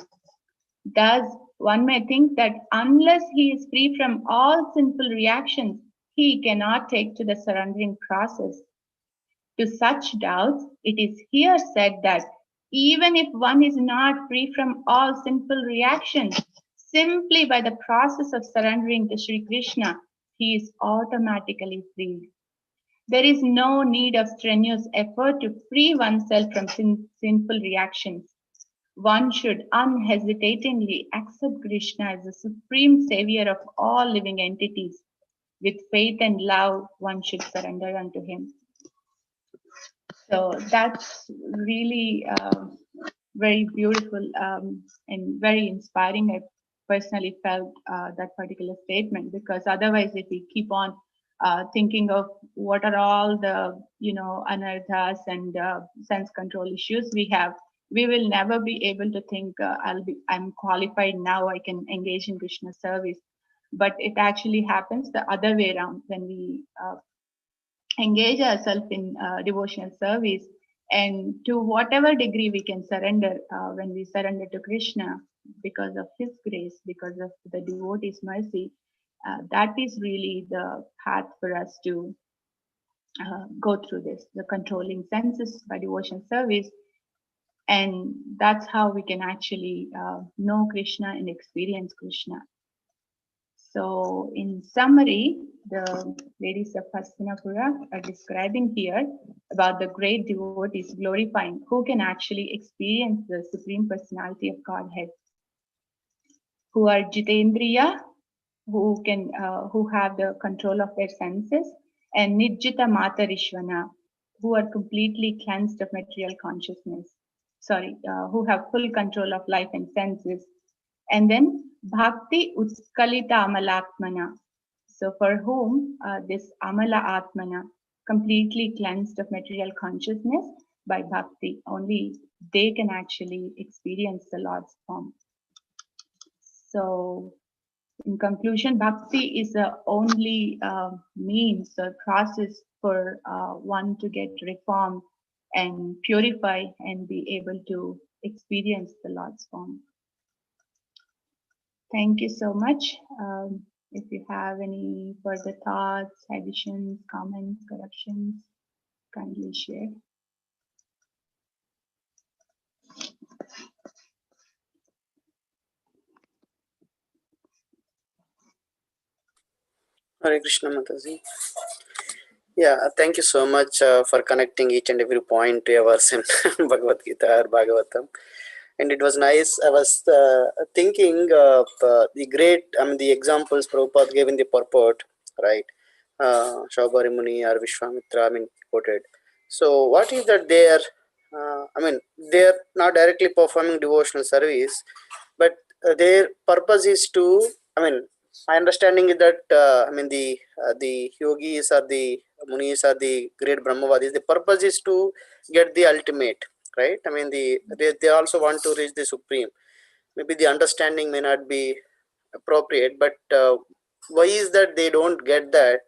Thus, one may think that unless he is free from all sinful reactions, he cannot take to the surrendering process. To such doubts, it is here said that even if one is not free from all sinful reactions, simply by the process of surrendering to Sri Krishna, he is automatically freed. There is no need of strenuous effort to free oneself from sinful reactions. One should unhesitatingly accept Krishna as the supreme savior of all living entities. With faith and love, one should surrender unto him. So that's really very beautiful and very inspiring. I personally felt that particular statement, because otherwise, if we keep on thinking of what are all the anarthas and sense control issues we have, we will never be able to think I'm qualified now, I can engage in Krishna service. But it actually happens the other way around. When we engage ourselves in devotional service, and to whatever degree we can surrender, when we surrender to Krishna because of his grace, because of the devotee's mercy, that is really the path for us to go through this, the controlling senses by devotional service. And that's how we can actually know Krishna and experience Krishna. So in summary, the ladies of Hastinapura are describing here about the great devotees glorifying who can actually experience the Supreme Personality of Godhead, who are Jitendriya, who have the control of their senses, and Nijjita Matarishvana, who are completely cleansed of material consciousness. Who have full control of life and senses. And then Bhakti Utskalita Amalatmana. So for whom this Amala Atmana, completely cleansed of material consciousness by Bhakti, only they can actually experience the Lord's form. So in conclusion, Bhakti is the only means or process for one to get reformed and purify and be able to experience the Lord's form. Thank you so much. If you have any further thoughts, additions, comments, corrections, kindly share. Hare Krishna, Mataji. Yeah, thank you so much for connecting each and every point to our Bhagavad Gita or Bhagavatam. And it was nice. I was thinking of the examples Prabhupada gave in the purport, right? Shaubhari Muni or Vishwamitra, quoted. So, what is that they are, they are not directly performing devotional service, but their purpose is to, my understanding is that, the yogis or the munis or the great Brahmavadis, the purpose is to get the ultimate, right? They also want to reach the supreme. Maybe the understanding may not be appropriate, but why is that they don't get that?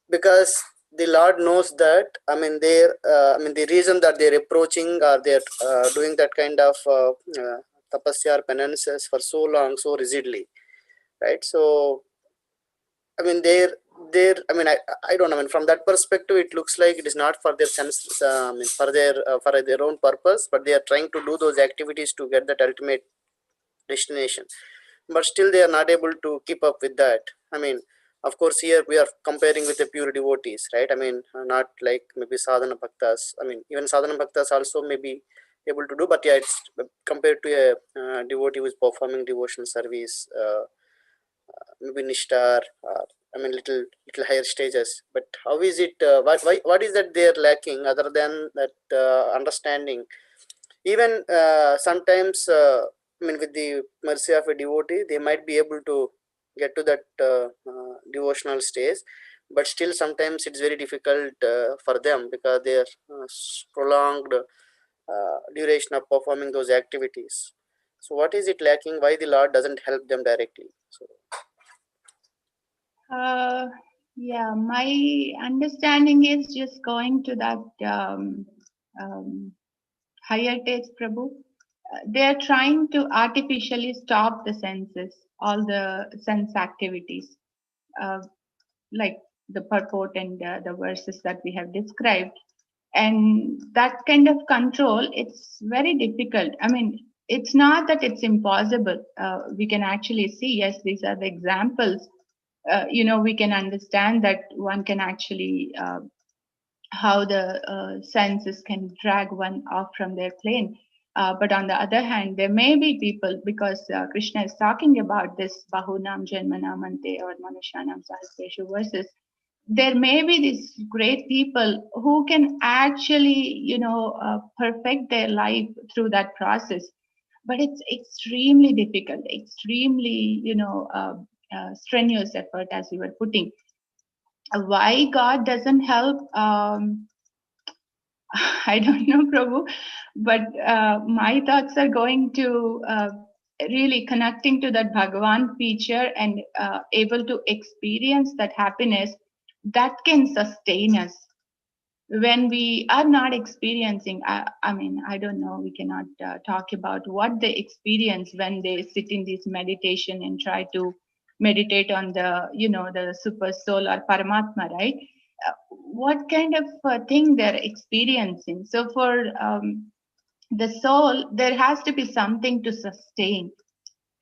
Because the Lord knows that, the reason that they're approaching or they're doing that kind of tapasya or penances for so long, so rigidly, right? So I don't know. From that perspective, it looks like it is not for their sense, for their own purpose, but they are trying to do those activities to get that ultimate destination. But still, they are not able to keep up with that. Of course, here we are comparing with the pure devotees, right? Not like maybe sadhana bhaktas. Even sadhana bhaktas also may be able to do, but yeah, it's compared to a devotee who is performing devotional service. Maybe Nishtar, little higher stages. But how is it? What is that they are lacking other than that understanding? Even sometimes, with the mercy of a devotee, they might be able to get to that devotional stage, but still sometimes it's very difficult for them because they are prolonged duration of performing those activities. So, what is it lacking? Why the Lord doesn't help them directly? So. Yeah, my understanding is just going to that higher taste, Prabhu. They are trying to artificially stop the senses, all the sense activities. like the purport and the verses that we have described. And that kind of control, it's very difficult. I mean, it's not that it's impossible. We can actually see, yes, these are the examples. We can understand that one can actually how the senses can drag one off from their plane. But on the other hand, there may be people, because Krishna is talking about this Bahunam Janmanamante or Manushanam Sahasreshu verses. There may be these great people who can actually, perfect their life through that process. But it's extremely difficult, extremely, strenuous effort, as you were putting. Why God doesn't help? I don't know, Prabhu, but my thoughts are going to really connecting to that Bhagavan feature and able to experience that happiness that can sustain us. When we are not experiencing, I mean, I don't know, we cannot talk about what they experience when they sit in this meditation and try to meditate on the super soul or Paramatma, right? What kind of thing they're experiencing. So for the soul, there has to be something to sustain.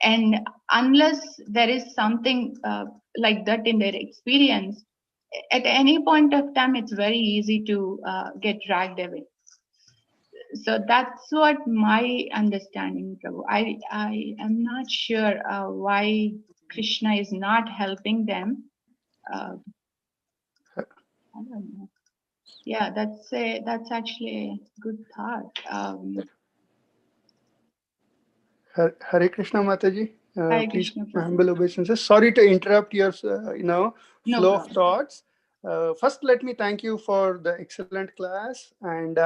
And unless there is something like that in their experience, at any point of time, it's very easy to get dragged away. So that's what my understanding, Prabhu. I am not sure why Krishna is not helping them. I don't know. Yeah, that's actually a good thought. Hare Krishna, Mataji. Hare Please, Krishna, my Prabhu. humble obeisances. Sorry to interrupt your, No flow of problem. thoughts. First, let me thank you for the excellent class and,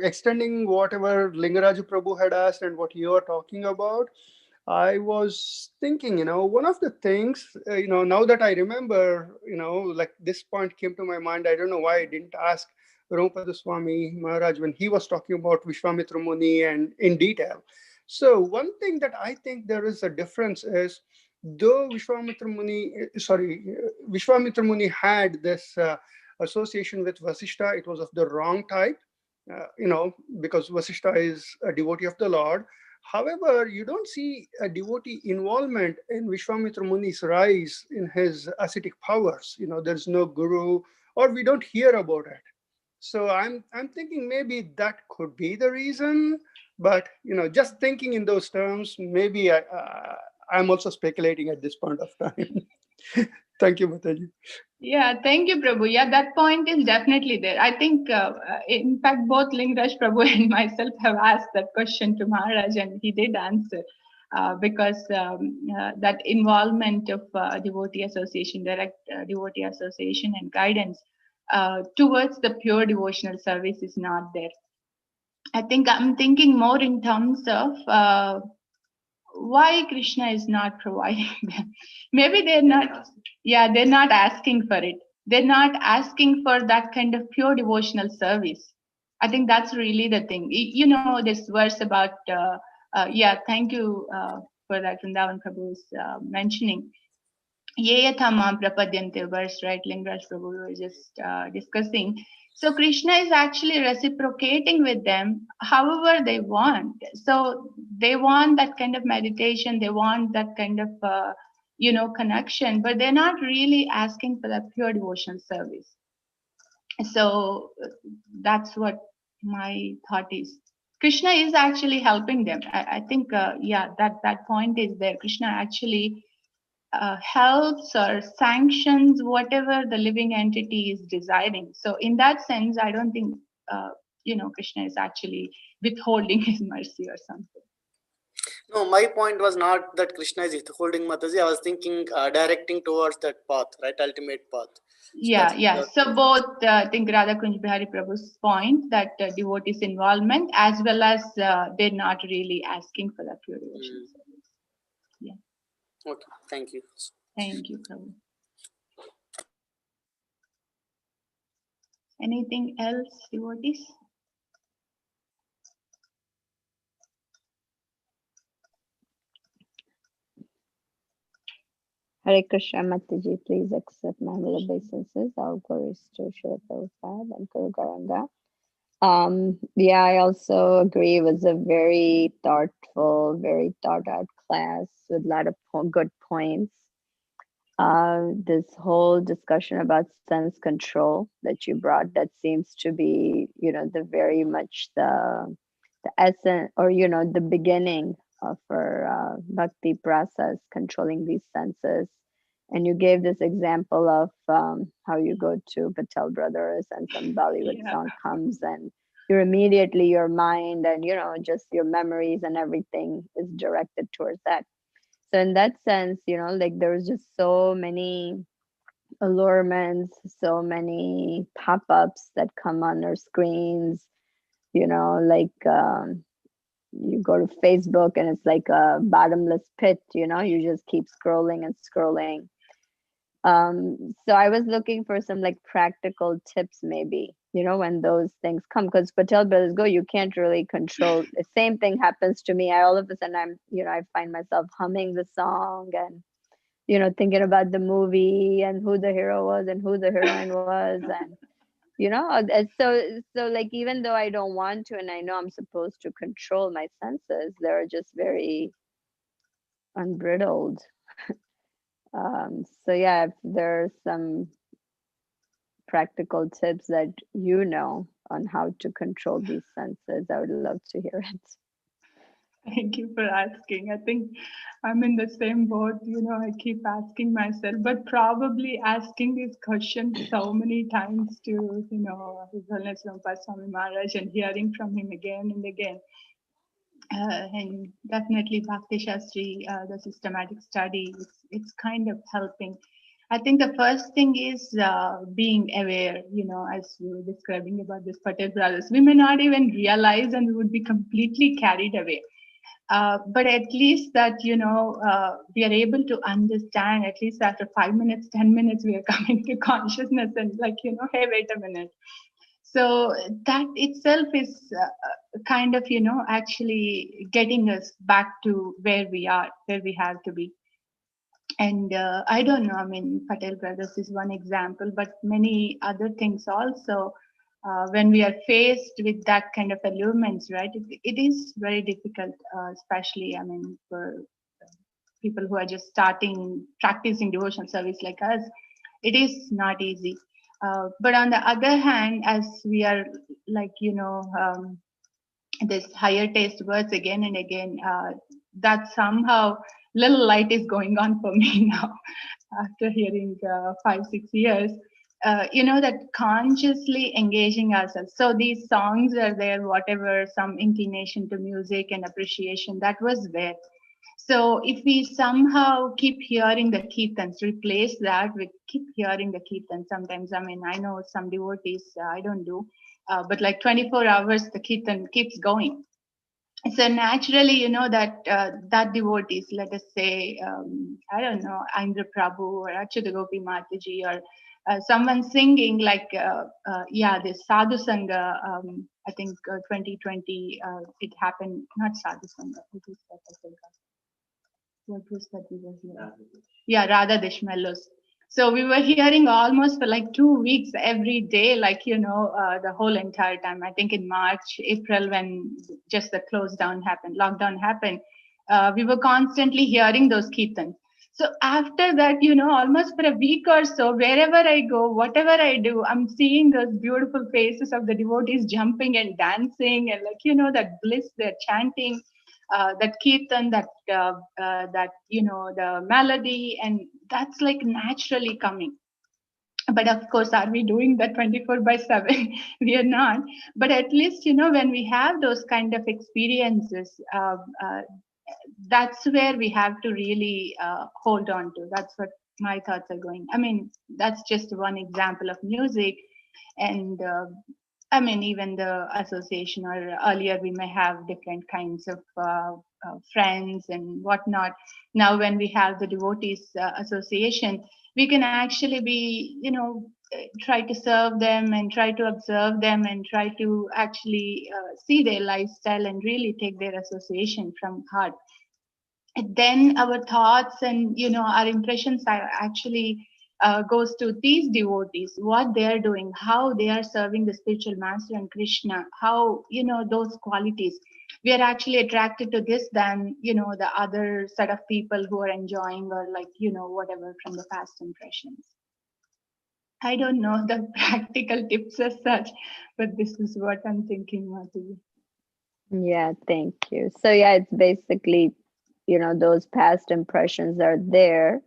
extending whatever Lingaraju Prabhu had asked and what you are talking about. I was thinking, one of the things, now that I remember, like this point came to my mind. I don't know why I didn't ask Ramapada Swami Maharaj when he was talking about Vishwamitra Muni and in detail. So one thing that I think there is a difference is, though Vishwamitra Muni had this association with Vasishta, it was of the wrong type, because Vasishta is a devotee of the Lord. However, you don't see a devotee involvement in Vishwamitra Muni's rise in his ascetic powers. There's no guru, or we don't hear about it. So I'm thinking maybe that could be the reason. But just thinking in those terms, maybe I'm also speculating at this point of time. Thank you, Mataji. Yeah, thank you, Prabhu. Yeah, that point is definitely there. I think, in fact, both Lingraj Prabhu and myself have asked that question to Maharaj, and he did answer. Because that involvement of devotee association, direct devotee association and guidance towards the pure devotional service is not there. I think I'm thinking more in terms of why Krishna is not providing them. Maybe they're not asking for it. They're not asking for that kind of pure devotional service. I think that's really the thing. This verse about, thank you for that, Vrindavan Prabhu's mentioning. Ye Yathamam Prapadyante verse, right? Lingraj Prabhu was just discussing. So Krishna is actually reciprocating with them however they want. So they want that kind of meditation, they want that kind of connection, but they're not really asking for that pure devotional service. So that's what my thought is. Krishna is actually helping them. I think, that point is there. Krishna actually helps or sanctions whatever the living entity is desiring. So in that sense, I don't think Krishna is actually withholding his mercy or something. No, my point was not that Krishna is withholding, Mataji. I was thinking directing towards that path, right? Ultimate path. So both, I think Radha Kunj Bihari Prabhu's point that devotees' involvement, as well as they're not really asking for that pure devotion service. Yeah. Okay, thank you. Thank you, Prabhu. Anything else, devotees? Hare Krishna Mataji, please accept my humble obeisances. All glories to Srila Prabhupada and Guru Garanga. Yeah, I also agree. It was a very thoughtful, very thought out class with a lot of good points. This whole discussion about sense control that you brought, that seems to be, the very much the essence, or the beginning of our bhakti process, controlling these senses. And you gave this example of how you go to Patel Brothers and some Bollywood Yeah. song comes, and you're immediately, your mind and just your memories and everything is directed towards that. So in that sense, like there's just so many allurements, so many pop-ups that come on our screens, like you go to Facebook and it's like a bottomless pit, you just keep scrolling and scrolling. So I was looking for some like practical tips, maybe, when those things come, because Patel Brothers go, you can't really control. The same thing happens to me. I all of a sudden I find myself humming the song and thinking about the movie and who the hero was and who the heroine was, and so like, even though I don't want to, and I know I'm supposed to control my senses, they're just very unbridled. So yeah, if there's some practical tips that on how to control these senses, I would love to hear it. Thank you for asking. I think I'm in the same boat. I keep asking myself, but probably asking this question so many times to, His Holiness Rampa Swami Maharaj and hearing from him again and again. And definitely Bhakti Shastri, the systematic study, it's kind of helping. I think the first thing is being aware, as you were describing about this Patel brothers. We may not even realize and we would be completely carried away. But at least that, we are able to understand, at least after 5 minutes, 10 minutes, we are coming to consciousness and like, hey, wait a minute. So that itself is kind of, actually getting us back to where we are, where we have to be. And I don't know, I mean, Patel Brothers is one example, but many other things also. When we are faced with that kind of allurements, right, it is very difficult, especially, I mean, for people who are just starting practicing devotional service like us, it is not easy. But on the other hand, as we are like, this higher taste words again and again, that somehow little light is going on for me now after hearing 5 6 years. That consciously engaging ourselves. So these songs are there, whatever, some inclination to music and appreciation, that was there. So if we somehow keep hearing the kirtans, replace that with keep hearing the kirtans. Sometimes, I mean, I know some devotees, I don't do, but like 24 hours, the kirtan keeps going. So naturally, that devotees, let us say, I don't know, Indra Prabhu or Achyuta Gopi Mataji, or someone singing like, this Sadhu Sangha, I think 2020, it happened, not Sadhu Sangha, it was that, I forgot. What was that we were hearing? Yeah, Radha Deshmellos. So we were hearing almost for like 2 weeks every day, like, the whole entire time. I think in March, April, when just the close down happened, lockdown happened, we were constantly hearing those kirtans. So after that, almost for a week or so, wherever I go, whatever I do, I'm seeing those beautiful faces of the devotees jumping and dancing and like, that bliss, they're chanting that kirtan, that the melody, and that's like naturally coming. But of course, are we doing that 24/7? We are not. But at least, when we have those kind of experiences, that's where we have to really hold on to. That's what my thoughts are going. I mean, that's just one example of music. And I mean, even the association, or earlier we may have different kinds of friends and whatnot. Now, when we have the devotees association, we can actually be, try to serve them and try to observe them and try to actually see their lifestyle and really take their association from heart. then our thoughts and our impressions are actually goes to these devotees, what they are doing, how they are serving the spiritual master and Krishna, how those qualities. We are actually attracted to this than the other set of people who are enjoying, or like whatever from the past impressions. I don't know the practical tips as such, but this is what I'm thinking, Mathaji. Yeah, thank you. So yeah, it's basically, those past impressions are there,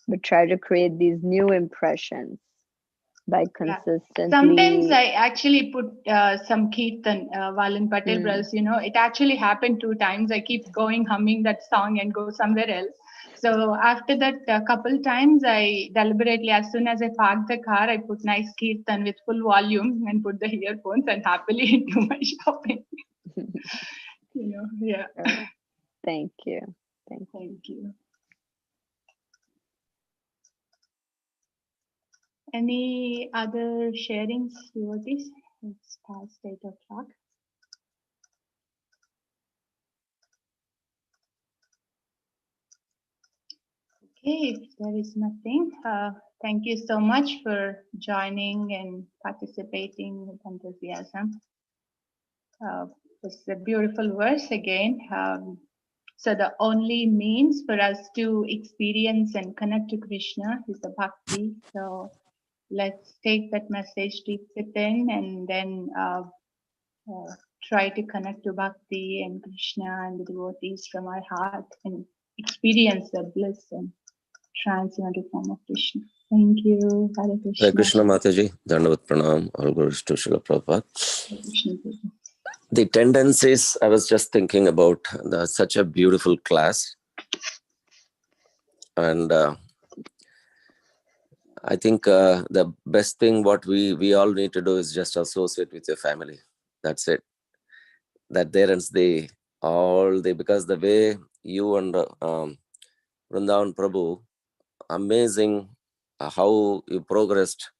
but try to create these new impressions by Yeah. consistently. Sometimes I actually put some Kirtan, Valan Patel brothers, it actually happened 2 times. I keep going humming that song and go somewhere else. So after that couple times, I deliberately, as soon as I park the car, I put nice Kirtan with full volume and put the earphones and happily do my shopping. Yeah. Thank you. Thank you. Thank you. Any other sharings, devotees? It's past 8 o'clock. Okay, if there is nothing, thank you so much for joining and participating with enthusiasm. This is a beautiful verse again. So the only means for us to experience and connect to Krishna is the bhakti. So let's take that message deep within and then try to connect to bhakti and Krishna and the devotees from our heart and experience the bliss and transcendental form of Krishna. Thank you. Hare Krishna. Hare Krishna Mataji, Dandavat Pranam, all glories to Srila Prabhupada. Hare Krishna. The tendencies, I was just thinking about such a beautiful class. And I think the best thing what we all need to do is just associate with your family. That's it. That there ends because the way you and Vrindavan Prabhu, amazing how you progressed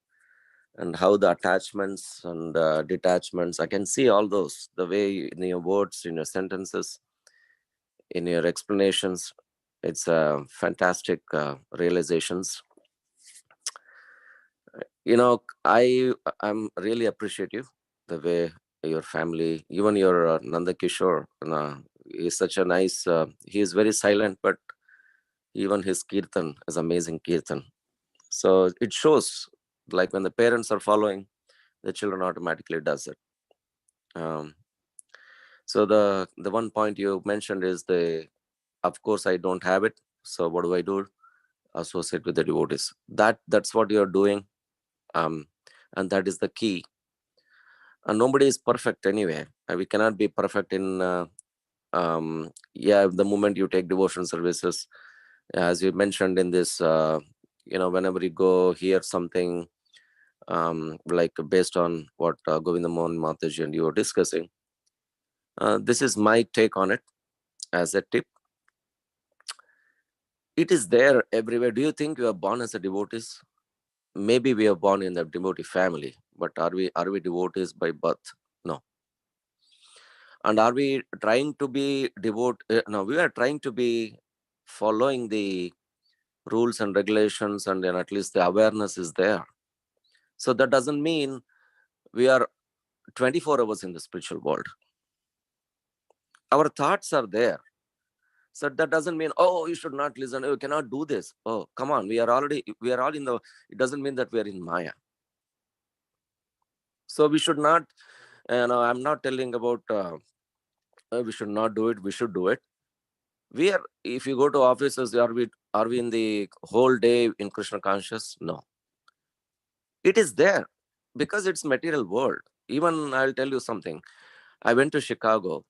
and how the attachments and detachments, I can see all those, the way in your words, in your sentences, in your explanations. It's fantastic realizations. I'm really appreciative the way your family, even your Nanda Kishore, is such a nice, he is very silent, but even his kirtan is amazing kirtan. So it shows, like when the parents are following, the children automatically does it. So the one point you mentioned is of course I don't have it. So what do I do? Associate with the devotees. That's what you're doing. And that is the key. And nobody is perfect anyway. We cannot be perfect in, the moment you take devotion services, as you mentioned in this, whenever you go hear something, like based on what Govinda Mohan Mataji and you were discussing, this is my take on it as a tip. It is there everywhere. Do you think you are born as a devotees? Maybe we are born in the devotee family, but are we devotees by birth? No. And are we trying to be no, we are trying to be following the rules and regulations, and then at least the awareness is there. So that doesn't mean we are 24 hours in the spiritual world. Our thoughts are there. So that doesn't mean, oh, you should not listen, you cannot do this. Oh, come on, we are all in the, it doesn't mean that we are in Maya. So we should not, I'm not telling about we should not do it, we should do it. If you go to offices, are we in the whole day in Krishna conscious? No. It is there because it's material world. Even I'll tell you something. I went to Chicago,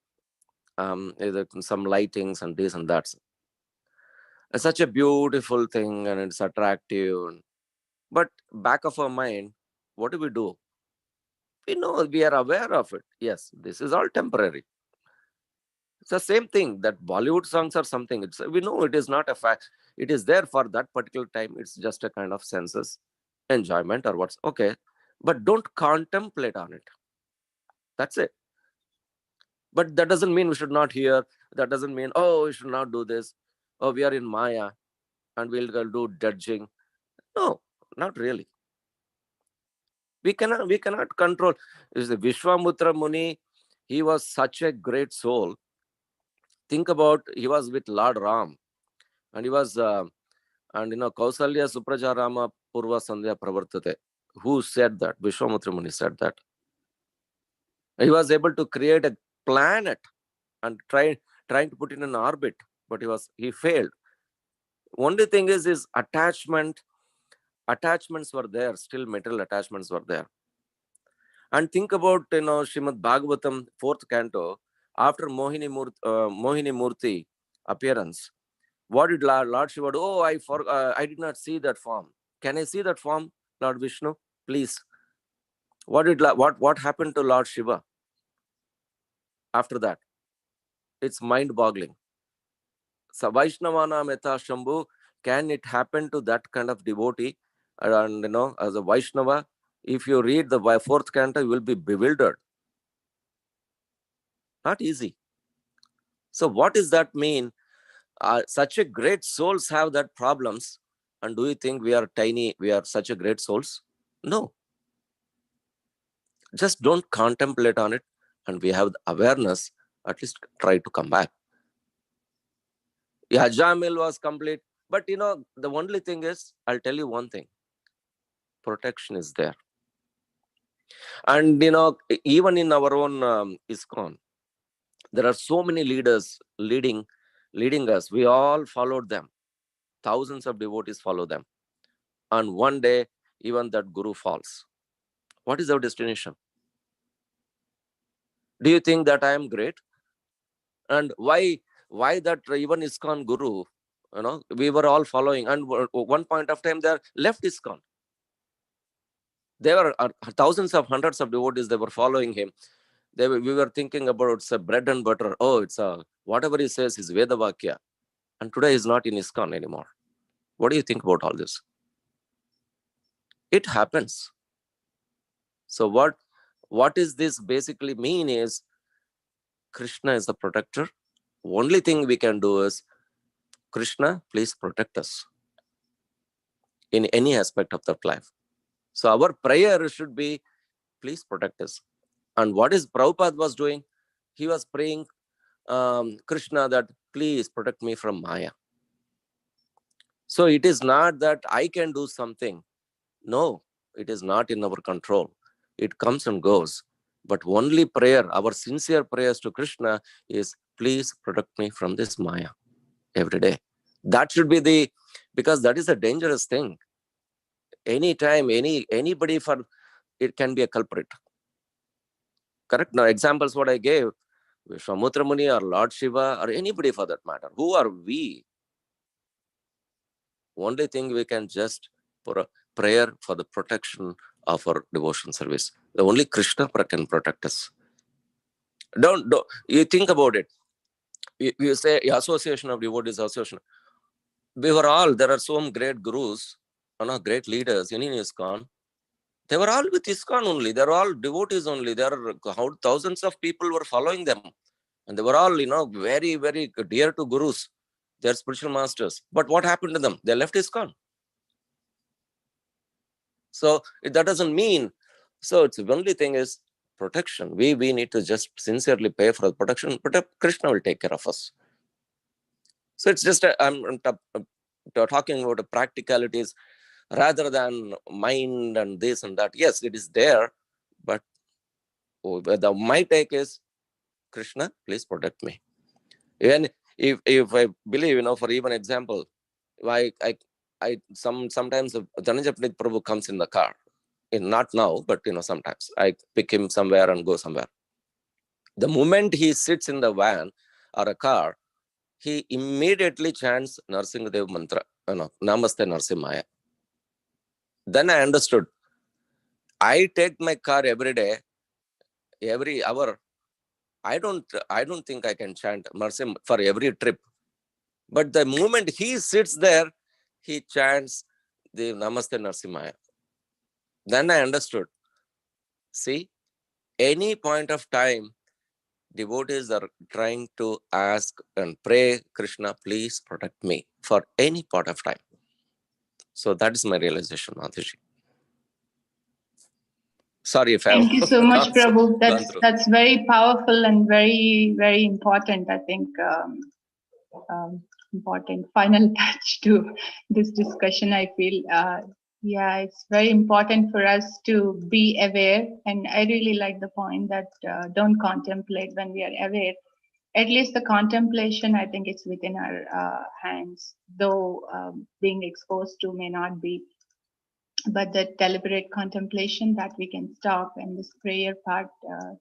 some lightings and this and that. It's such a beautiful thing and it's attractive. But back of our mind, what do? We know, we are aware of it. Yes, this is all temporary. It's the same thing that Bollywood songs are something. We know it is not a fact. It is there for that particular time. It's just a kind of senses enjoyment or what's okay. But don't contemplate on it. That's it. But that doesn't mean we should not hear. That doesn't mean, oh, we should not do this. oh, we are in Maya and we'll do judging. No, not really. We cannot control. Is the Vishwamutra Muni, he was such a great soul. Think about, he was with Lord Ram, and he was and Kausalya Supraja Rama Purva Sandhya Pravartate. Who said that? Vishwamutra Muni said that. He was able to create a planet and trying to put it in an orbit, but he failed. Only thing is his attachments were there, still material attachments were there. And think about Srimad Bhagavatam 4th canto, after Mohini Murti appearance. What did Lord Shiva do? Oh, I did not see that form. Can I see that form, Lord Vishnu? Please. What happened to Lord Shiva after that? It's mind-boggling. So Vaishnavana Meta Shambhu, can it happen to that kind of devotee? And as a Vaishnava, if you read the 4th canto, you will be bewildered. Not easy. So what does that mean? Such a great souls have that problems. And do you think we are tiny? We are such a great souls? No. Just don't contemplate on it. And we have the awareness, at least try to come back. Yeah, Jamil was complete. But the only thing is, I'll tell you one thing. Protection is there. And even in our own ISKCON, there are so many leaders leading us. We all followed them. Thousands of devotees follow them. And one day, even that guru falls. What is our destination? Do you think that I am great? And why that even ISKCON guru, we were all following. And one point of time, they left ISKCON. There were thousands of hundreds of devotees, they were following him. We were thinking about it's a bread and butter. Oh, it's whatever he says is Veda Vakya. And today he's not in ISKCON anymore. What do you think about all this? It happens. So what is this basically mean is Krishna is the protector. Only thing we can do is, Krishna, please protect us in any aspect of that life. So our prayer should be, please protect us. And what is Prabhupada was doing? He was praying Krishna that please protect me from Maya. So it is not that I can do something. No, it is not in our control. It comes and goes. But only prayer, our sincere prayers to Krishna is, please protect me from this Maya every day. That should be because that is a dangerous thing. Anytime, anybody it can be a culprit. Correct? Now, examples what I gave, Vishwamutra Muni or Lord Shiva or anybody for that matter. Who are we? Only thing we can just for a prayer for the protection of our devotion service. The only Krishna can protect us. Don't you think about it. You say association of devotees, association. There are some great gurus, great leaders in ISKCON. They were all with ISKCON only. They are all devotees only. There are thousands of people were following them. And they were all, very, very dear to gurus. They are spiritual masters. But what happened to them? They left ISKCON. So that doesn't mean. So it's the only thing is protection. We need to just sincerely pay for the protection. But Krishna will take care of us. So it's just I'm talking about the practicalities rather than mind and this and that. Yes, it is there, but my take is, Krishna, please protect me. Even if I believe, for even example, I sometimes Dhananjay Pandit Prabhu comes in the car. Not now, but sometimes I pick him somewhere and go somewhere. The moment he sits in the van or a car, he immediately chants Narsingadev mantra, Namaste Narsimhaya. Then I understood. I take my car every day, every hour. I don't think I can chant Narsim for every trip. But the moment he sits there, he chants the Namaste Narsimhaya. Then I understood. See, any point of time, devotees are trying to ask and pray, Krishna, please protect me for any part of time. So that is my realization, Mathaji. Sorry if I Thank you so much, Prabhu. gone through. That's very powerful and very, very important. I think important final touch to this discussion. I feel, yeah, it's very important for us to be aware. And I really like the point that don't contemplate when we are aware. At least the contemplation, I think it's within our hands, though being exposed to may not be. But the deliberate contemplation that we can stop, and this prayer part,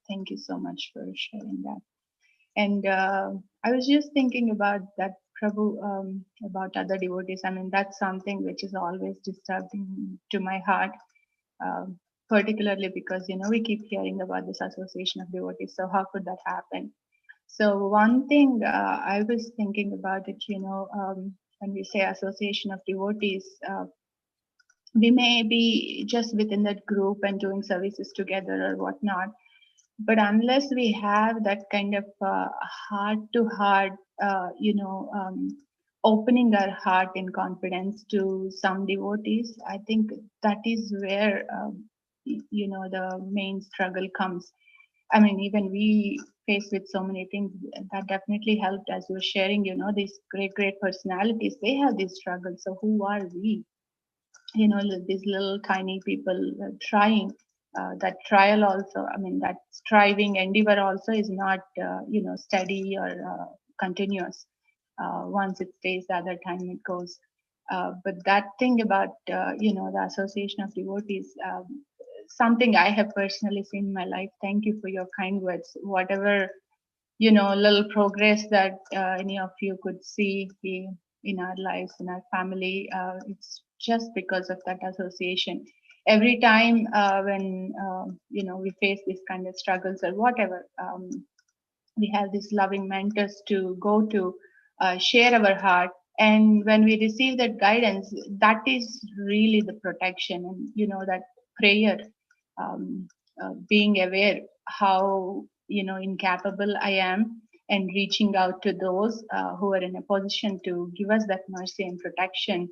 thank you so much for sharing that. And I was just thinking about that, Prabhu, about other devotees. I mean, that's something which is always disturbing to my heart, particularly because, we keep hearing about this association of devotees. So how could that happen? So one thing I was thinking about it, when we say association of devotees, we may be just within that group and doing services together or whatnot. But unless we have that kind of heart to heart, opening our heart in confidence to some devotees, I think that is where, the main struggle comes. I mean, even we faced with so many things that definitely helped as you were sharing, these great, great personalities, they have these struggles. So who are we? These little tiny people trying. That trial also, I mean, that striving endeavor also is not, steady or continuous. Once it stays, the other time it goes. But that thing about, the association of devotees, something I have personally seen in my life. Thank you for your kind words. Whatever, little progress that any of you could see in our lives, in our family, it's just because of that association. Every time when we face these kind of struggles or whatever, we have these loving mentors to go to, share our heart, and when we receive that guidance, that is really the protection. And that prayer, being aware how incapable I am, and reaching out to those who are in a position to give us that mercy and protection,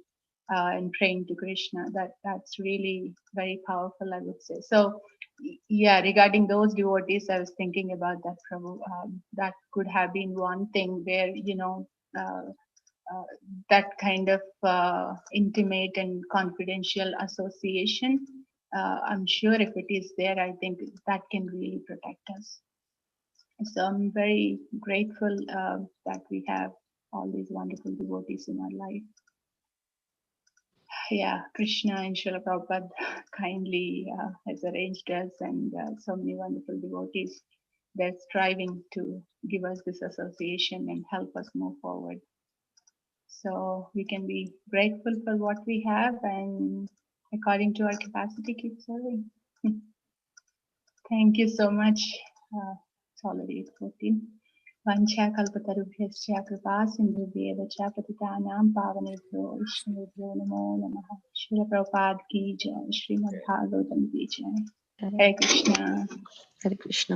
and praying to Krishna. That's really very powerful, I would say. So, yeah, regarding those devotees, I was thinking about that, Prabhu. That could have been one thing where that kind of intimate and confidential association. I'm sure if it is there, I think that can really protect us. So I'm very grateful that we have all these wonderful devotees in our life. Yeah, Krishna and Srila Prabhupada kindly has arranged us, and so many wonderful devotees. They're striving to give us this association and help us move forward. So we can be grateful for what we have, and according to our capacity, keep serving. Thank you so much. It's already 14. Vancha kalpatarubhyascha kripa sindhubhyeva cha patitanam pavanebhyo Vishnubhyo namo namaha. Srila Prabhupada ki jai, Srimad Bhagavatam ki jai. Hare Krishna. Hare Krishna.